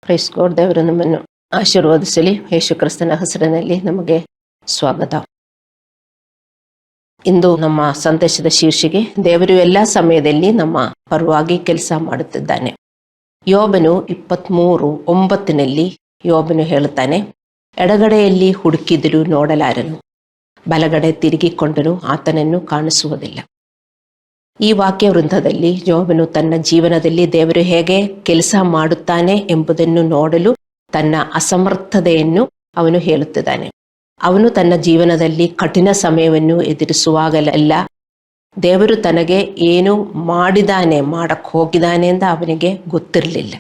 Praise God. ದೇವರು ನಮ್ಮನ್ನು ಆಶೀರ್ವದಿಸಲಿ. ಯೇಸು ಕ್ರಿಸ್ತನ ಹೆಸರಿನಲ್ಲಿ ನಮಗೆ ಸ್ವಾಗತ. ಇಂದು ನಮ್ಮ ಸಂದೇಶದ ಶೀರ್ಷಿಕೆ, ದೇವರು ಎಲ್ಲ ಸಮಯದಲ್ಲಿ ನಮ್ಮ ಪರವಾಗಿ ಕೆಲಸ ಮಾಡುತ್ತಿದ್ದಾನೆ. ಯೋಬನು 23:9 ಯೋಬನು ಹೇಳುತ್ತಾನೆ, ಎಡಗಡೆಯಲ್ಲಿ ಹುಡುಕಿದರೂ ನೋಡಲಾರನು, ಬಲಗಡೆ ತಿರುಗಿಕೊಂಡರೂ ಆತನನ್ನು ಕಾಣಿಸುವುದಿಲ್ಲ. ಈ ವಾಕ್ಯ ವೃಂದದಲ್ಲಿ ಯೋಬನು ತನ್ನ ಜೀವನದಲ್ಲಿ ದೇವರು ಹೇಗೆ ಕೆಲಸ ಮಾಡುತ್ತಾನೆ ಎಂಬುದನ್ನು ನೋಡಲು ತನ್ನ ಅಸಮರ್ಥತೆಯನ್ನು ಅವನು ಹೇಳುತ್ತಿದ್ದಾನೆ. ಅವನು ತನ್ನ ಜೀವನದಲ್ಲಿ ಕಠಿಣ ಸಮಯವನ್ನು ಎದುರಿಸುವಾಗಲೆಲ್ಲ ದೇವರು ತನಗೆ ಏನು ಮಾಡಕ್ಕೆ ಹೋಗಿದ್ದಾನೆ ಅಂತ ಅವನಿಗೆ ಗೊತ್ತಿರಲಿಲ್ಲ.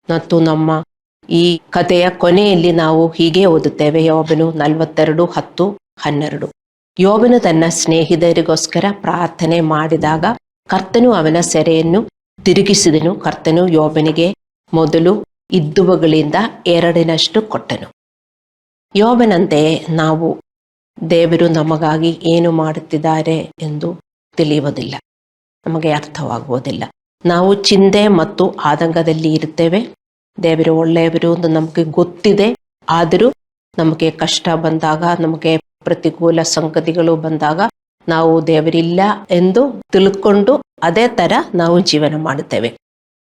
ಮತ್ತು ನಮ್ಮ ಈ ಕಥೆಯ ಕೊನೆಯಲ್ಲಿ ನಾವು ಹೀಗೆ ಓದುತ್ತೇವೆ, ಯೋಬನು 42:10-12. ಯೋಬನು ತನ್ನ ಸ್ನೇಹಿತರಿಗೋಸ್ಕರ ಪ್ರಾರ್ಥನೆ ಮಾಡಿದಾಗ ಕರ್ತನು ಅವನ ಸೆರೆಯನ್ನು ತಿರುಗಿಸಿದನು. ಕರ್ತನು ಯೋಬನಿಗೆ ಮೊದಲು ಇದ್ದುವುಗಳಿಂದ 2 ಕೊಟ್ಟನು. ಯೋಬನಂತೆ ನಾವು ದೇವರು ನಮಗಾಗಿ ಏನು ಮಾಡುತ್ತಿದ್ದಾರೆ ಎಂದು ತಿಳಿಯುವುದಿಲ್ಲ, ನಮಗೆ ಅರ್ಥವಾಗುವುದಿಲ್ಲ. ನಾವು ಚಿಂತೆ ಮತ್ತು ಆತಂಕದಲ್ಲಿ ಇರುತ್ತೇವೆ. ದೇವರು ಒಳ್ಳೆಯವರು ಎಂದು ನಮಗೆ ಗೊತ್ತಿದೆ, ಆದರೂ ನಮಗೆ ಕಷ್ಟ ಬಂದಾಗ, ನಮಗೆ ಪ್ರತಿಕೂಲ ಸಂಗತಿಗಳು ಬಂದಾಗ ನಾವು ದೇವರಿಲ್ಲ ಎಂದು ತಿಳ್ಕೊಂಡು ಅದೇ ತರ ನಾವು ಜೀವನ ಮಾಡುತ್ತೇವೆ.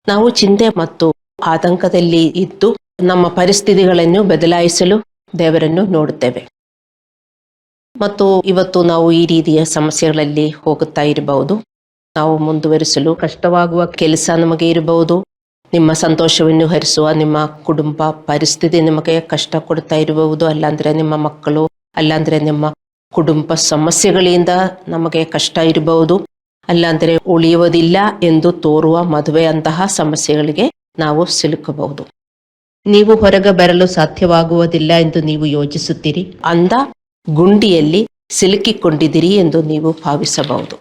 ನಾವು ಚಿಂತೆ ಮತ್ತು ಆತಂಕದಲ್ಲಿ ಇದ್ದು ನಮ್ಮ ಪರಿಸ್ಥಿತಿಗಳನ್ನು ಬದಲಾಯಿಸಲು ದೇವರನ್ನು ನೋಡುತ್ತೇವೆ. ಮತ್ತು ಇವತ್ತು ನಾವು ಈ ರೀತಿಯ ಸಮಸ್ಯೆಗಳಲ್ಲಿ ಹೋಗುತ್ತಾ ಇರಬಹುದು. ನಾವು ಮುಂದುವರಿಸಲು ಕಷ್ಟವಾಗುವ ಕೆಲಸ ನಮಗೆ ಇರಬಹುದು. ನಿಮ್ಮ ಸಂತೋಷವನ್ನು ಹರಿಸುವ ನಿಮ್ಮ ಕುಟುಂಬ ಪರಿಸ್ಥಿತಿ ನಿಮಗೆ ಕಷ್ಟ ಕೊಡ್ತಾ ಇರಬಹುದು. ಅಲ್ಲಾಂದ್ರೆ ನಿಮ್ಮ ಮಕ್ಕಳು, ಅಲ್ಲಾಂದ್ರೆ ನಿಮ್ಮ ಕುಟುಂಬ ಸಮಸ್ಯೆಗಳಿಂದ ನಮಗೆ ಕಷ್ಟ ಇರಬಹುದು. ಅಲ್ಲಾಂದ್ರೆ ಉಳಿಯುವುದಿಲ್ಲ ಎಂದು ತೋರುವ ಮದುವೆ ಅಂತಹ ಸಮಸ್ಯೆಗಳಿಗೆ ನಾವು ಸಿಲುಕಬಹುದು. ನೀವು ಹೊರಗೆ ಬರಲು ಸಾಧ್ಯವಾಗುವುದಿಲ್ಲ ಎಂದು ನೀವು ಯೋಚಿಸುತ್ತೀರಿ. ಅಂದ ಗುಂಡಿಯಲ್ಲಿ ಸಿಲುಕಿಕೊಂಡಿದ್ದೀರಿ ಎಂದು ನೀವು ಭಾವಿಸಬಹುದು.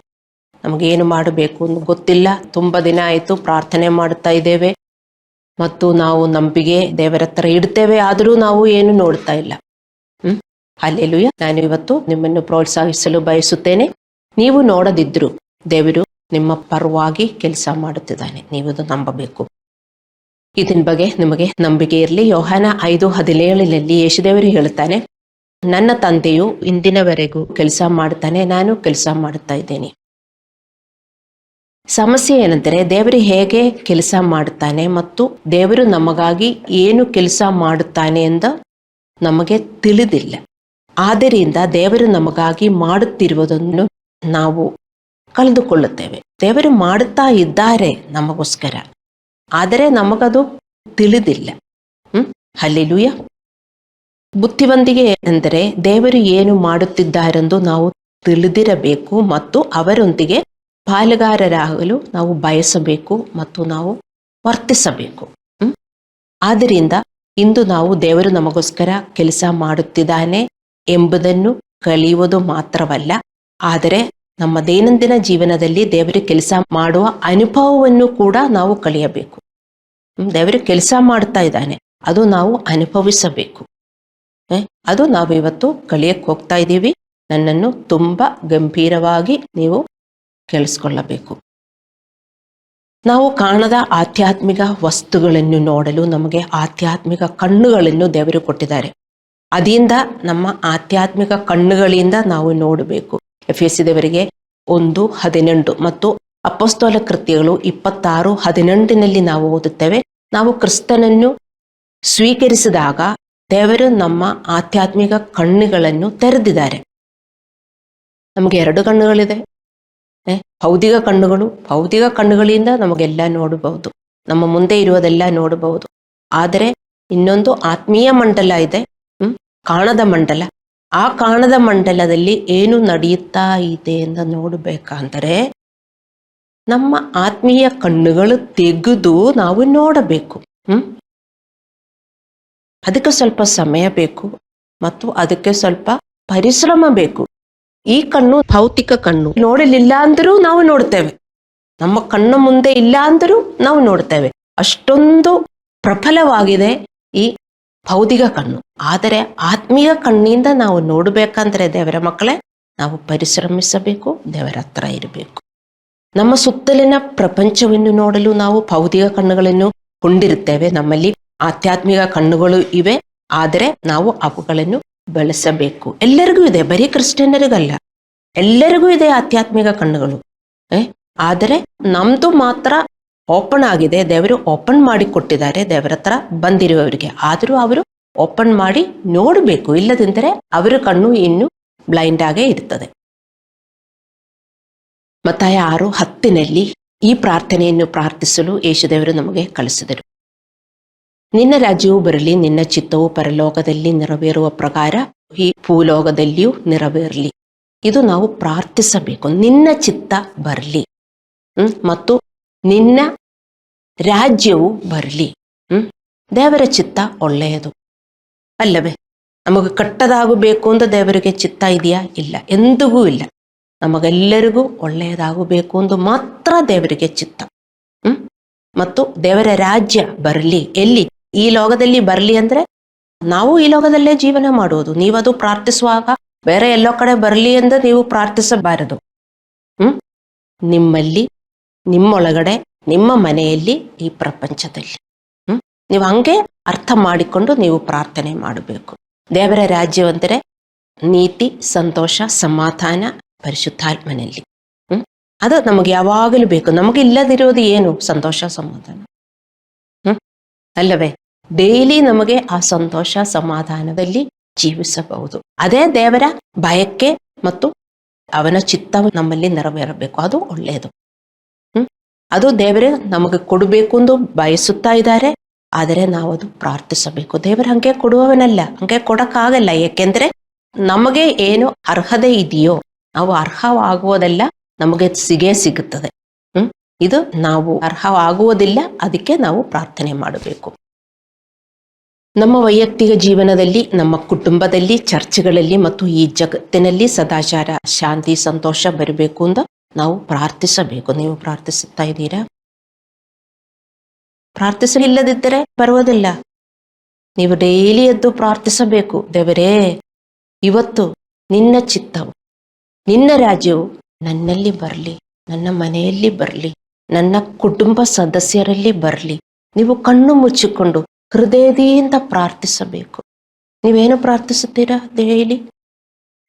ನಮಗೇನು ಮಾಡಬೇಕು ಅಂತ ಗೊತ್ತಿಲ್ಲ. ತುಂಬ ದಿನ ಆಯಿತು ಪ್ರಾರ್ಥನೆ ಮಾಡ್ತಾ ಇದ್ದೇವೆ ಮತ್ತು ನಾವು ನಂಬಿಕೆ ದೇವರ ಹತ್ರ ಇಡ್ತೇವೆ, ಆದರೂ ನಾವು ಏನು ನೋಡ್ತಾ ಇಲ್ಲ. ಹಲ್ಲೆಲೂಯಾ. ನಾನು ಇವತ್ತು ನಿಮ್ಮನ್ನು ಪ್ರೋತ್ಸಾಹಿಸಲು ಬಯಸುತ್ತೇನೆ. ನೀವು ನೋಡದಿದ್ರು ದೇವರು ನಿಮ್ಮ ಪರವಾಗಿ ಕೆಲಸ ಮಾಡುತ್ತಿದ್ದಾನೆ, ನೀವು ಅದು ನಂಬಬೇಕು. ಇದರ ಬಗ್ಗೆ ನಿಮಗೆ ನಂಬಿಕೆ ಇರಲಿ. ಯೋಹಾನ 5:17 ಯೇಸುದೇವರು ಹೇಳುತ್ತಾನೆ, ನನ್ನ ತಂದೆಯು ಇಂದಿನವರೆಗೂ ಕೆಲಸ ಮಾಡ್ತಾನೆ, ನಾನು ಕೆಲಸ ಮಾಡುತ್ತಾ ಇದ್ದೇನೆ. ಸಮಸ್ಯೆ ಏನೆಂದರೆ ದೇವರು ಹೇಗೆ ಕೆಲಸ ಮಾಡುತ್ತಾನೆ ಮತ್ತು ದೇವರು ನಮಗಾಗಿ ಏನು ಕೆಲಸ ಮಾಡುತ್ತಾನೆ ಎಂದು ನಮಗೆ ತಿಳಿದಿಲ್ಲ. ಆದ್ದರಿಂದ ದೇವರು ನಮಗಾಗಿ ಮಾಡುತ್ತಿರುವುದನ್ನು ನಾವು ಕಳೆದುಕೊಳ್ಳುತ್ತೇವೆ. ದೇವರು ಮಾಡುತ್ತಾ ಇದ್ದಾರೆ ನಮಗೋಸ್ಕರ, ಆದರೆ ನಮಗದು ತಿಳಿದಿಲ್ಲ. ಹಲ್ಲೆಲೂಯಾ. ಬುದ್ಧಿವಂತಿಕೆ ಎಂದರೆ ದೇವರು ಏನು ಮಾಡುತ್ತಿದ್ದಾರೆಂದು ನಾವು ತಿಳಿದಿರಬೇಕು ಮತ್ತು ಅವರೊಂದಿಗೆ ಪಾಲುಗಾರರಾಗಲು ನಾವು ಬಯಸಬೇಕು ಮತ್ತು ನಾವು ವರ್ತಿಸಬೇಕು. ಆದ್ದರಿಂದ ಇಂದು ನಾವು ದೇವರು ನಮಗೋಸ್ಕರ ಕೆಲಸ ಮಾಡುತ್ತಿದ್ದಾನೆ ಎಂಬುದನ್ನು ಕಲಿಯುವುದು ಮಾತ್ರವಲ್ಲ, ಆದರೆ ನಮ್ಮ ದೈನಂದಿನ ಜೀವನದಲ್ಲಿ ದೇವರು ಕೆಲಸ ಮಾಡುವ ಅನುಭವವನ್ನು ಕೂಡ ನಾವು ಕಲಿಯಬೇಕು. ದೇವರು ಕೆಲಸ ಮಾಡ್ತಾ ಇದ್ದಾನೆ, ಅದು ನಾವು ಅನುಭವಿಸಬೇಕು. ಅದು ನಾವು ಇವತ್ತು ಕಲಿಯಕ್ಕೆ ಹೋಗ್ತಾ ಇದ್ದೀವಿ. ನನ್ನನ್ನು ತುಂಬಾ ಗಂಭೀರವಾಗಿ ನೀವು ಕೇಳಿಸ್ಕೊಳ್ಳಬೇಕು. ನಾವು ಕಾಣದ ಆಧ್ಯಾತ್ಮಿಕ ವಸ್ತುಗಳನ್ನು ನೋಡಲು ನಮಗೆ ಆಧ್ಯಾತ್ಮಿಕ ಕಣ್ಣುಗಳನ್ನು ದೇವರು ಕೊಟ್ಟಿದ್ದಾರೆ. ಅದರಿಂದ ನಮ್ಮ ಆಧ್ಯಾತ್ಮಿಕ ಕಣ್ಣುಗಳಿಂದ ನಾವು ನೋಡಬೇಕು. ಎಫೆಸದವರಿಗೆ 1:18 ಮತ್ತು ಅಪೊಸ್ತಲ ಕೃತ್ಯಗಳು 26:18 ನಾವು ಓದುತ್ತೇವೆ. ನಾವು ಕ್ರಿಸ್ತನನ್ನು ಸ್ವೀಕರಿಸಿದಾಗ ದೇವರು ನಮ್ಮ ಆಧ್ಯಾತ್ಮಿಕ ಕಣ್ಣುಗಳನ್ನು ತೆರೆದಿದ್ದಾರೆ. ನಮಗೆ 2 ಕಣ್ಣುಗಳಿದೆ. ಭೌತಿಕ ಕಣ್ಣುಗಳು, ಭೌತಿಕ ಕಣ್ಣುಗಳಿಂದ ನಮಗೆಲ್ಲ ನೋಡಬಹುದು, ನಮ್ಮ ಮುಂದೆ ಇರುವುದೆಲ್ಲ ನೋಡಬಹುದು. ಆದರೆ ಇನ್ನೊಂದು ಆತ್ಮೀಯ ಮಂಡಲ ಇದೆ, ಕಾಣದ ಮಂಡಲ. ಆ ಕಾಣದ ಮಂಡಲದಲ್ಲಿ ಏನು ನಡೆಯುತ್ತಾ ಇದೆ ಎಂದು ನೋಡಬೇಕಂದರೆ ನಮ್ಮ ಆತ್ಮೀಯ ಕಣ್ಣುಗಳು ತೆಗೆದು ನಾವು ನೋಡಬೇಕು. ಅದಕ್ಕೆ ಸ್ವಲ್ಪ ಸಮಯ ಬೇಕು ಮತ್ತು ಅದಕ್ಕೆ ಸ್ವಲ್ಪ ಪರಿಶ್ರಮ ಬೇಕು. ಈ ಕಣ್ಣು ಭೌತಿಕ ಕಣ್ಣು, ನೋಡಲಿಲ್ಲ ಅಂದರೂ ನಾವು ನೋಡ್ತೇವೆ. ನಮ್ಮ ಕಣ್ಣು ಮುಂದೆ ಇಲ್ಲ ಅಂದರೂ ನಾವು ನೋಡ್ತೇವೆ. ಅಷ್ಟೊಂದು ಪ್ರಬಲವಾಗಿದೆ ಈ ಭೌತಿಕ ಕಣ್ಣು. ಆದರೆ ಆತ್ಮೀಯ ಕಣ್ಣಿಂದ ನಾವು ನೋಡಬೇಕಂದ್ರೆ ದೇವರ ಮಕ್ಕಳೇ, ನಾವು ಪರಿಶ್ರಮಿಸಬೇಕು, ದೇವರ ಹತ್ರ ಇರಬೇಕು. ನಮ್ಮ ಸುತ್ತಲಿನ ಪ್ರಪಂಚವನ್ನು ನೋಡಲು ನಾವು ಭೌತಿಕ ಕಣ್ಣುಗಳನ್ನು ಹೊಂದಿರುತ್ತೇವೆ. ನಮ್ಮಲ್ಲಿ ಆಧ್ಯಾತ್ಮಿಕ ಕಣ್ಣುಗಳು ಇವೆ, ಆದರೆ ನಾವು ಅವುಗಳನ್ನು ಬೆಳೆಸಬೇಕು. ಎಲ್ಲರಿಗೂ ಇದೆ, ಬರೀ ಕ್ರಿಶ್ಚಿಯನ್ನರಿಗಲ್ಲ, ಎಲ್ಲರಿಗೂ ಇದೆ ಆಧ್ಯಾತ್ಮಿಕ ಕಣ್ಣುಗಳು. ಆದರೆ ನಮ್ದು ಮಾತ್ರ ಓಪನ್ ಆಗಿದೆ, ದೇವರು ಓಪನ್ ಮಾಡಿ ಕೊಟ್ಟಿದ್ದಾರೆ ದೇವರ ಹತ್ರ ಬಂದಿರುವವರಿಗೆ. ಆದರೂ ಅವರು ಓಪನ್ ಮಾಡಿ ನೋಡಬೇಕು, ಇಲ್ಲದಿದ್ದರೆ ಅವರ ಕಣ್ಣು ಇನ್ನು ಬ್ಲೈಂಡ್ ಆಗೇ ಇರ್ತದೆ. ಮತ್ತಾಯ 6:10 ಈ ಪ್ರಾರ್ಥನೆಯನ್ನು ಪ್ರಾರ್ಥಿಸಲು ಯೇಸುದೇವರು ನಮಗೆ ಕಲಿಸಿದರು. ನಿನ್ನ ರಾಜ್ಯವು ಬರಲಿ, ನಿನ್ನ ಚಿತ್ತವು ಪರಲೋಕದಲ್ಲಿ ನೆರವೇರುವ ಪ್ರಕಾರ ಈ ಭೂಲೋಕದಲ್ಲಿಯೂ ನೆರವೇರಲಿ. ಇದು ನಾವು ಪ್ರಾರ್ಥಿಸಬೇಕು. ನಿನ್ನ ಚಿತ್ತ ಬರಲಿ ಮತ್ತು ನಿನ್ನ ರಾಜ್ಯವು ಬರಲಿ. ದೇವರ ಚಿತ್ತ ಒಳ್ಳೆಯದು ಅಲ್ಲವೇ? ನಮಗೆ ಕೆಟ್ಟದಾಗಬೇಕು ಅಂತ ದೇವರಿಗೆ ಚಿತ್ತ ಇದೆಯಾ? ಇಲ್ಲ, ಎಂದಿಗೂ ಇಲ್ಲ. ನಮಗೆಲ್ಲರಿಗೂ ಒಳ್ಳೆಯದಾಗಬೇಕು ಎಂದು ಮಾತ್ರ ದೇವರಿಗೆ ಚಿತ್ತ. ಮತ್ತು ದೇವರ ರಾಜ್ಯ ಬರಲಿ. ಎಲ್ಲಿ? ಈ ಲೋಕದಲ್ಲಿ ಬರಲಿ ಅಂದ್ರೆ ನಾವು ಈ ಲೋಕದಲ್ಲೇ ಜೀವನ ಮಾಡುವುದು. ನೀವದು ಪ್ರಾರ್ಥಿಸುವಾಗ ಬೇರೆ ಎಲ್ಲೋ ಕಡೆ ಬರಲಿ ಎಂದು ನೀವು ಪ್ರಾರ್ಥಿಸಬಾರದು. ನಿಮ್ಮಲ್ಲಿ, ನಿಮ್ಮೊಳಗಡೆ, ನಿಮ್ಮ ಮನೆಯಲ್ಲಿ, ಈ ಪ್ರಪಂಚದಲ್ಲಿ ನೀವು ಹಂಗೆ ಅರ್ಥ ಮಾಡಿಕೊಂಡು ನೀವು ಪ್ರಾರ್ಥನೆ ಮಾಡಬೇಕು. ದೇವರ ರಾಜ್ಯವಂದರೆ ನೀತಿ, ಸಂತೋಷ, ಸಮಾಧಾನ ಪರಿಶುದ್ಧಾತ್ಮನಲ್ಲಿ. ಅದು ನಮಗೆ ಯಾವಾಗಲೂ ಬೇಕು. ನಮಗೆ ಇಲ್ಲದಿರೋದು ಏನು? ಸಂತೋಷ, ಸಮಾಧಾನ ಅಲ್ಲವೇ? ಡೈಲಿ ನಮಗೆ ಆ ಸಂತೋಷ ಸಮಾಧಾನದಲ್ಲಿ ಜೀವಿಸಬಹುದು. ಅದೇ ದೇವರ ಭಯಕ್ಕೆ ಮತ್ತು ಅವನ ಚಿತ್ತ ನಮ್ಮಲ್ಲಿ ನೆರವೇರಬೇಕು. ಅದು ಒಳ್ಳೆಯದು. ಅದು ದೇವರೇ ನಮಗೆ ಕೊಡಬೇಕು ಎಂದು ಬಯಸುತ್ತಾ ಇದ್ದಾರೆ. ಆದರೆ ನಾವು ಅದು ಪ್ರಾರ್ಥಿಸಬೇಕು. ದೇವರು ಹಂಗೆ ಕೊಡುವವನಲ್ಲ, ಹಂಗೆ ಕೊಡಕ್ಕಾಗಲ್ಲ. ಏಕೆಂದ್ರೆ ನಮಗೆ ಏನು ಅರ್ಹತೆ ಇದೆಯೋ ನಾವು ಅರ್ಹವಾಗುವುದೆಲ್ಲ ನಮಗೆ ಸಿಗುತ್ತದೆ. ಇದು ನಾವು ಅರ್ಹವಾಗುವುದಿಲ್ಲ, ಅದಕ್ಕೆ ನಾವು ಪ್ರಾರ್ಥನೆ ಮಾಡಬೇಕು. ನಮ್ಮ ವೈಯಕ್ತಿಕ ಜೀವನದಲ್ಲಿ, ನಮ್ಮ ಕುಟುಂಬದಲ್ಲಿ, ಚರ್ಚ್ಗಳಲ್ಲಿ ಮತ್ತು ಈ ಜಗತ್ತಿನಲ್ಲಿ ಸದಾಚಾರ, ಶಾಂತಿ, ಸಂತೋಷ ಬರಬೇಕು ಅಂತ ನಾವು ಪ್ರಾರ್ಥಿಸಬೇಕು. ನೀವು ಪ್ರಾರ್ಥಿಸುತ್ತಾ ಇದ್ದೀರಾ? ಪ್ರಾರ್ಥಿಸಲಿಲ್ಲದಿದ್ದರೆ ಬರುವುದಿಲ್ಲ. ನೀವು ಡೈಲಿ ಎದ್ದು ಪ್ರಾರ್ಥಿಸಬೇಕು. ದೇವರೇ, ಇವತ್ತು ನಿನ್ನ ಚಿತ್ತವು, ನಿನ್ನ ರಾಜ್ಯವು ನನ್ನಲ್ಲಿ ಬರಲಿ, ನನ್ನ ಮನೆಯಲ್ಲಿ ಬರಲಿ, ನನ್ನ ಕುಟುಂಬ ಸದಸ್ಯರಲ್ಲಿ ಬರಲಿ. ನೀವು ಕಣ್ಣು ಮುಚ್ಚಿಕೊಂಡು ಹೃದಯದಿಂದ ಪ್ರಾರ್ಥಿಸಬೇಕು. ನೀವೇನು ಪ್ರಾರ್ಥಿಸುತ್ತೀರಾ ಡೈಲಿ?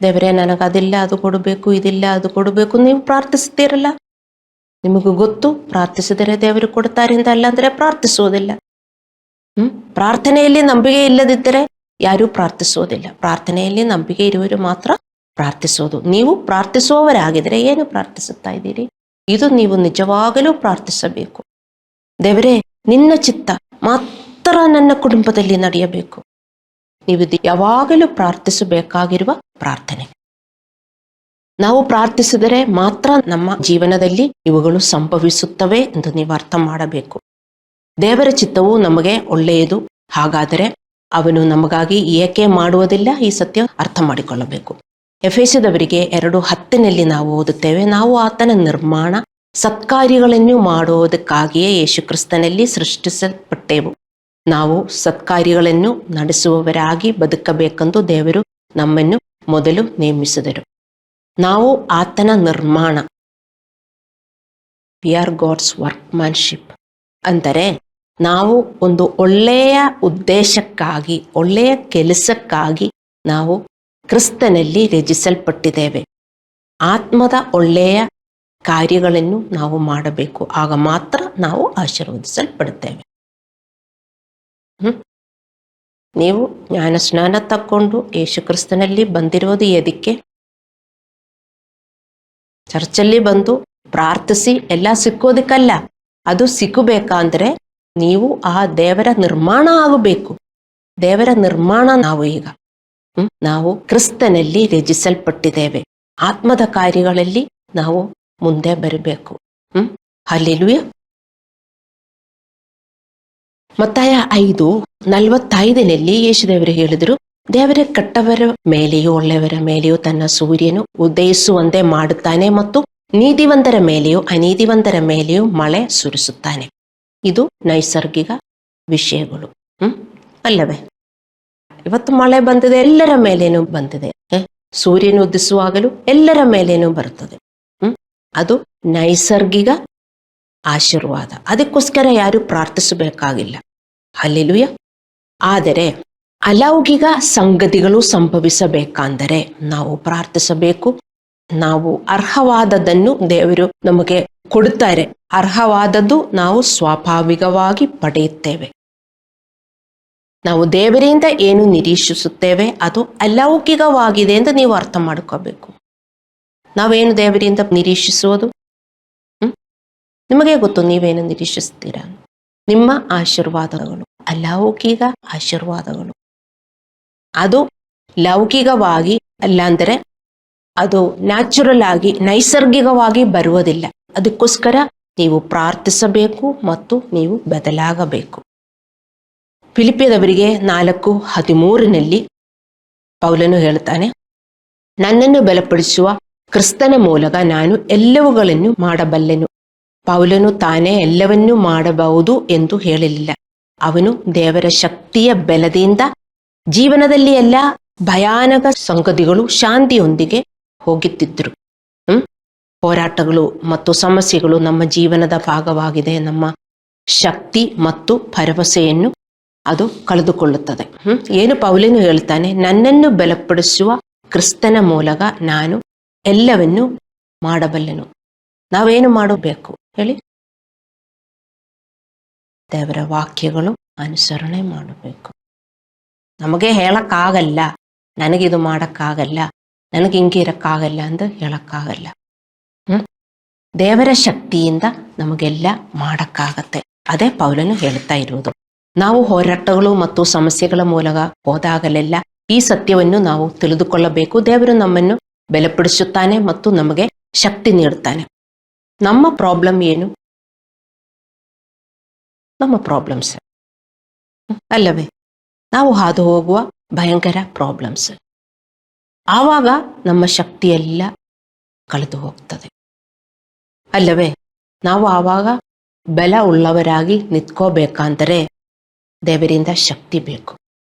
ದೇವರೇ, ನನಗದಿಲ್ಲ, ಅದು ಕೊಡಬೇಕು, ಇದಿಲ್ಲ, ಅದು ಕೊಡಬೇಕು. ನೀವು ಪ್ರಾರ್ಥಿಸುತ್ತೀರಲ್ಲ, ನಿಮಗೂ ಗೊತ್ತು. ಪ್ರಾರ್ಥಿಸಿದರೆ ದೇವರು ಕೊಡ್ತಾರೆ ಅಂತ. ಅಲ್ಲ ಅಂದ್ರೆ ಪ್ರಾರ್ಥಿಸುವುದಿಲ್ಲ. ಪ್ರಾರ್ಥನೆಯಲ್ಲಿ ನಂಬಿಕೆ ಇಲ್ಲದಿದ್ದರೆ ಯಾರೂ ಪ್ರಾರ್ಥಿಸುವುದಿಲ್ಲ. ಪ್ರಾರ್ಥನೆಯಲ್ಲಿ ನಂಬಿಕೆ ಇರುವವರು ಮಾತ್ರ ಪ್ರಾರ್ಥಿಸೋದು. ನೀವು ಪ್ರಾರ್ಥಿಸುವವರಾಗಿದ್ರೆ ಏನು ಪ್ರಾರ್ಥಿಸುತ್ತಾ ಇದ್ದೀರಿ? ಇದು ನೀವು ನಿಜವಾಗಲೂ ಪ್ರಾರ್ಥಿಸಬೇಕು. ದೇವರೇ, ನಿನ್ನ ಚಿತ್ತ ಮಾತ್ರ ನನ್ನ ಕುಟುಂಬದಲ್ಲಿ ನಡೆಯಬೇಕು. ನೀವು ಯಾವಾಗಲೂ ಪ್ರಾರ್ಥಿಸಬೇಕಾಗಿರುವ ಪ್ರಾರ್ಥನೆ. ನಾವು ಪ್ರಾರ್ಥಿಸಿದರೆ ಮಾತ್ರ ನಮ್ಮ ಜೀವನದಲ್ಲಿ ಇವುಗಳು ಸಂಭವಿಸುತ್ತವೆ ಎಂದು ನೀವು ಅರ್ಥ ಮಾಡಬೇಕು. ದೇವರ ಚಿತ್ತವು ನಮಗೆ ಒಳ್ಳೆಯದು. ಹಾಗಾದರೆ ಅವನು ನಮಗಾಗಿ ಏಕೆ ಮಾಡುವುದಿಲ್ಲ? ಈ ಸತ್ಯ ಅರ್ಥ ಮಾಡಿಕೊಳ್ಳಬೇಕು. ಎಫೆಸದವರಿಗೆ 2:10 ನಾವು ಓದುತ್ತೇವೆ, ನಾವು ಆತನ ನಿರ್ಮಾಣ ಸತ್ಕಾರ್ಯಗಳನ್ನು ಮಾಡುವುದಕ್ಕಾಗಿಯೇ ಯೇಸು ಕ್ರಿಸ್ತನಲ್ಲಿ ಸೃಷ್ಟಿಸಲ್ಪಟ್ಟೆವು. ನಾವು ಸತ್ಕಾರ್ಯಗಳನ್ನು ನಡೆಸುವವರಾಗಿ ಬದುಕಬೇಕೆಂದು ದೇವರು ನಮ್ಮನ್ನು ಮೊದಲು ನೇಮಿಸಿದರು. ನಾವು ಆತನ ನಿರ್ಮಾಣ, ವಿ ಆರ್ ಗಾಡ್ಸ್ ವರ್ಕ್ಮ್ಯಾನ್ಶಿಪ್. ಅಂದರೆ ನಾವು ಒಂದು ಒಳ್ಳೆಯ ಉದ್ದೇಶಕ್ಕಾಗಿ, ಒಳ್ಳೆಯ ಕೆಲಸಕ್ಕಾಗಿ ನಾವು ಕ್ರಿಸ್ತನಲ್ಲಿ ರಚಿಸಲ್ಪಟ್ಟಿದ್ದೇವೆ. ಆತ್ಮದ ಒಳ್ಳೆಯ ಕಾರ್ಯಗಳನ್ನು ನಾವು ಮಾಡಬೇಕು. ಆಗ ಮಾತ್ರ ನಾವು ಆಶೀರ್ವದಿಸಲ್ಪಡುತ್ತೇವೆ. ನೀವು ಜ್ಞಾನ ಸ್ನಾನ ತಕ್ಕೊಂಡು ಯೇಸು ಕ್ರಿಸ್ತನಲ್ಲಿ ಬಂದಿರೋದು ಎದಕ್ಕೆ? ಚರ್ಚಲ್ಲಿ ಬಂದು ಪ್ರಾರ್ಥಿಸಿ ಎಲ್ಲ ಸಿಕ್ಕೋದಕ್ಕಲ್ಲ. ಅದು ಸಿಕ್ಕಬೇಕಂದ್ರೆ ನೀವು ಆ ದೇವರ ನಿರ್ಮಾಣ ಆಗಬೇಕು. ದೇವರ ನಿರ್ಮಾಣ ನಾವು ಈಗ ನಾವು ಕ್ರಿಸ್ತನಲ್ಲಿ ರಚಿಸಲ್ಪಟ್ಟಿದ್ದೇವೆ. ಆತ್ಮದ ಕಾರ್ಯಗಳಲ್ಲಿ ನಾವು ಮುಂದೆ ಬರಬೇಕು. ಹಲ್ಲೆಲೂಯಾ. ಮತ್ತಾಯ 5:45 ಯೇಸುದೇವರು ಹೇಳಿದರು, ದೇವರ ಕೆಟ್ಟವರ ಮೇಲೆಯೂ ಒಳ್ಳೆಯವರ ಮೇಲೆಯೂ ತನ್ನ ಸೂರ್ಯನು ಉದಯಿಸುವಂತೆ ಮಾಡುತ್ತಾನೆ ಮತ್ತು ನೀತಿವಂತರ ಮೇಲೆಯೂ ಅನೀತಿವಂತರ ಮೇಲೆಯೂ ಮಳೆ ಸುರಿಸುತ್ತಾನೆ. ಇದು ನೈಸರ್ಗಿಕ ವಿಷಯಗಳು ಅಲ್ಲವೇ? ಇವತ್ತು ಮಳೆ ಬಂದಿದೆ, ಎಲ್ಲರ ಮೇಲೇನೂ ಬಂದಿದೆ. ಸೂರ್ಯನು ಉದಿಸುವಾಗಲೂ ಎಲ್ಲರ ಮೇಲೇನೂ ಬರುತ್ತದೆ. ಅದು ನೈಸರ್ಗಿಕ ಆಶೀರ್ವಾದ. ಅದಕ್ಕೋಸ್ಕರ ಯಾರು ಪ್ರಾರ್ಥಿಸಬೇಕಾಗಿಲ್ಲ. ಹಲ್ಲೆಲೂಯ. ಆದರೆ ಅಲೌಕಿಕ ಸಂಗತಿಗಳು ಸಂಭವಿಸಬೇಕೆಂದರೆ ನಾವು ಪ್ರಾರ್ಥಿಸಬೇಕು. ನಾವು ಅರ್ಹವಾದದ್ದನ್ನು ದೇವರು ನಮಗೆ ಕೊಡುತ್ತಾರೆ. ಅರ್ಹವಾದದ್ದು ನಾವು ಸ್ವಾಭಾವಿಕವಾಗಿ ಪಡೆಯುತ್ತೇವೆ. ನಾವು ದೇವರಿಂದ ಏನು ನಿರೀಕ್ಷಿಸುತ್ತೇವೆ ಅದು ಅಲೌಕಿಕವಾಗಿದೆ ಎಂದು ನೀವು ಅರ್ಥ ಮಾಡ್ಕೋಬೇಕು. ನಾವೇನು ದೇವರಿಂದ ನಿರೀಕ್ಷಿಸುವುದು? ನಿಮಗೆ ಗೊತ್ತು ನೀವೇನು ನಿರೀಕ್ಷಿಸ್ತೀರಾ. ನಿಮ್ಮ ಆಶೀರ್ವಾದಗಳು ಅಲೌಕಿಕ ಆಶೀರ್ವಾದಗಳು. ಅದು ಲೌಕಿಕವಾಗಿ ಅಲ್ಲಾಂದರೆ ಅದು ನ್ಯಾಚುರಲ್ ಆಗಿ ನೈಸರ್ಗಿಕವಾಗಿ ಬರುವುದಿಲ್ಲ. ಅದಕ್ಕೋಸ್ಕರ ನೀವು ಪ್ರಾರ್ಥಿಸಬೇಕು ಮತ್ತು ನೀವು ಬದಲಾಗಬೇಕು. ಫಿಲಿಪ್ಪಿಯದವರಿಗೆ 4:13 ಪೌಲನು ಹೇಳ್ತಾನೆ, ನನ್ನನ್ನು ಬಲಪಡಿಸುವ ಕ್ರಿಸ್ತನ ಮೂಲಕ ನಾನು ಎಲ್ಲವುಗಳನ್ನು ಮಾಡಬಲ್ಲೆನು. ಪೌಲನು ತಾನೇ ಎಲ್ಲವನ್ನೂ ಮಾಡಬಹುದು ಎಂದು ಹೇಳಲಿಲ್ಲ. ಅವನು ದೇವರ ಶಕ್ತಿಯ ಬಲದಿಂದ ಜೀವನದಲ್ಲಿ ಎಲ್ಲ ಭಯಾನಕ ಸಂಗತಿಗಳು ಶಾಂತಿಯೊಂದಿಗೆ ಹೋಗುತ್ತಿದ್ದರು. ಹೋರಾಟಗಳು ಮತ್ತು ಸಮಸ್ಯೆಗಳು ನಮ್ಮ ಜೀವನದ ಭಾಗವಾಗಿದೆ. ನಮ್ಮ ಶಕ್ತಿ ಮತ್ತು ಭರವಸೆಯನ್ನು ಅದು ಕಳೆದುಕೊಳ್ಳುತ್ತದೆ. ಏನು ಪೌಲನು ಹೇಳ್ತಾನೆ, ನನ್ನನ್ನು ಬಲಪಡಿಸುವ ಕ್ರಿಸ್ತನ ಮೂಲಕ ನಾನು ಎಲ್ಲವನ್ನೂ ಮಾಡಬಲ್ಲೆನು. ನಾವೇನು ಮಾಡಬೇಕು ಹೇಳಿ? ದೇವರ ವಾಕ್ಯಗಳು ಅನುಸರಣೆ ಮಾಡಬೇಕು. ನಮಗೆ ಹೇಳಕ್ಕಾಗಲ್ಲ, ನನಗಿದು ಮಾಡಕ್ಕಾಗಲ್ಲ, ನನಗೆ ಹಿಂಗೆ ಇರಕ್ಕಾಗಲ್ಲ ಅಂತ ಹೇಳಕ್ಕಾಗಲ್ಲ. ದೇವರ ಶಕ್ತಿಯಿಂದ ನಮಗೆಲ್ಲ ಮಾಡಕ್ಕಾಗತ್ತೆ. ಅದೇ ಪೌಲನು ಹೇಳ್ತಾ ಇರುವುದು. ನಾವು ಹೋರಾಟಗಳು ಮತ್ತು ಸಮಸ್ಯೆಗಳ ಮೂಲಕ ಹೋದಾಗಲೆಲ್ಲ ಈ ಸತ್ಯವನ್ನು ನಾವು ತಿಳಿದುಕೊಳ್ಳಬೇಕು. ದೇವರು ನಮ್ಮನ್ನು ಬಲಪಡಿಸುತ್ತಾನೆ ಮತ್ತು ನಮಗೆ ಶಕ್ತಿ ನೀಡುತ್ತಾನೆ. ನಮ್ಮ ಪ್ರಾಬ್ಲಮ್ ಏನು? ನಮ್ಮ ಪ್ರಾಬ್ಲಮ್ಸ್ ಅಲ್ಲವೇ? ನಾವು ಹಾದು ಹೋಗುವ ಭಯಂಕರ ಪ್ರಾಬ್ಲಮ್ಸ್. ಆವಾಗ ನಮ್ಮ ಶಕ್ತಿಯೆಲ್ಲ ಕಳೆದು ಹೋಗ್ತದೆ ಅಲ್ಲವೇ? ನಾವು ಆವಾಗ ಬಲ ಉಳ್ಳವರಾಗಿ ನಿಂತ್ಕೋಬೇಕಂದರೆ ದೇವರಿಂದ ಶಕ್ತಿ ಬೇಕು.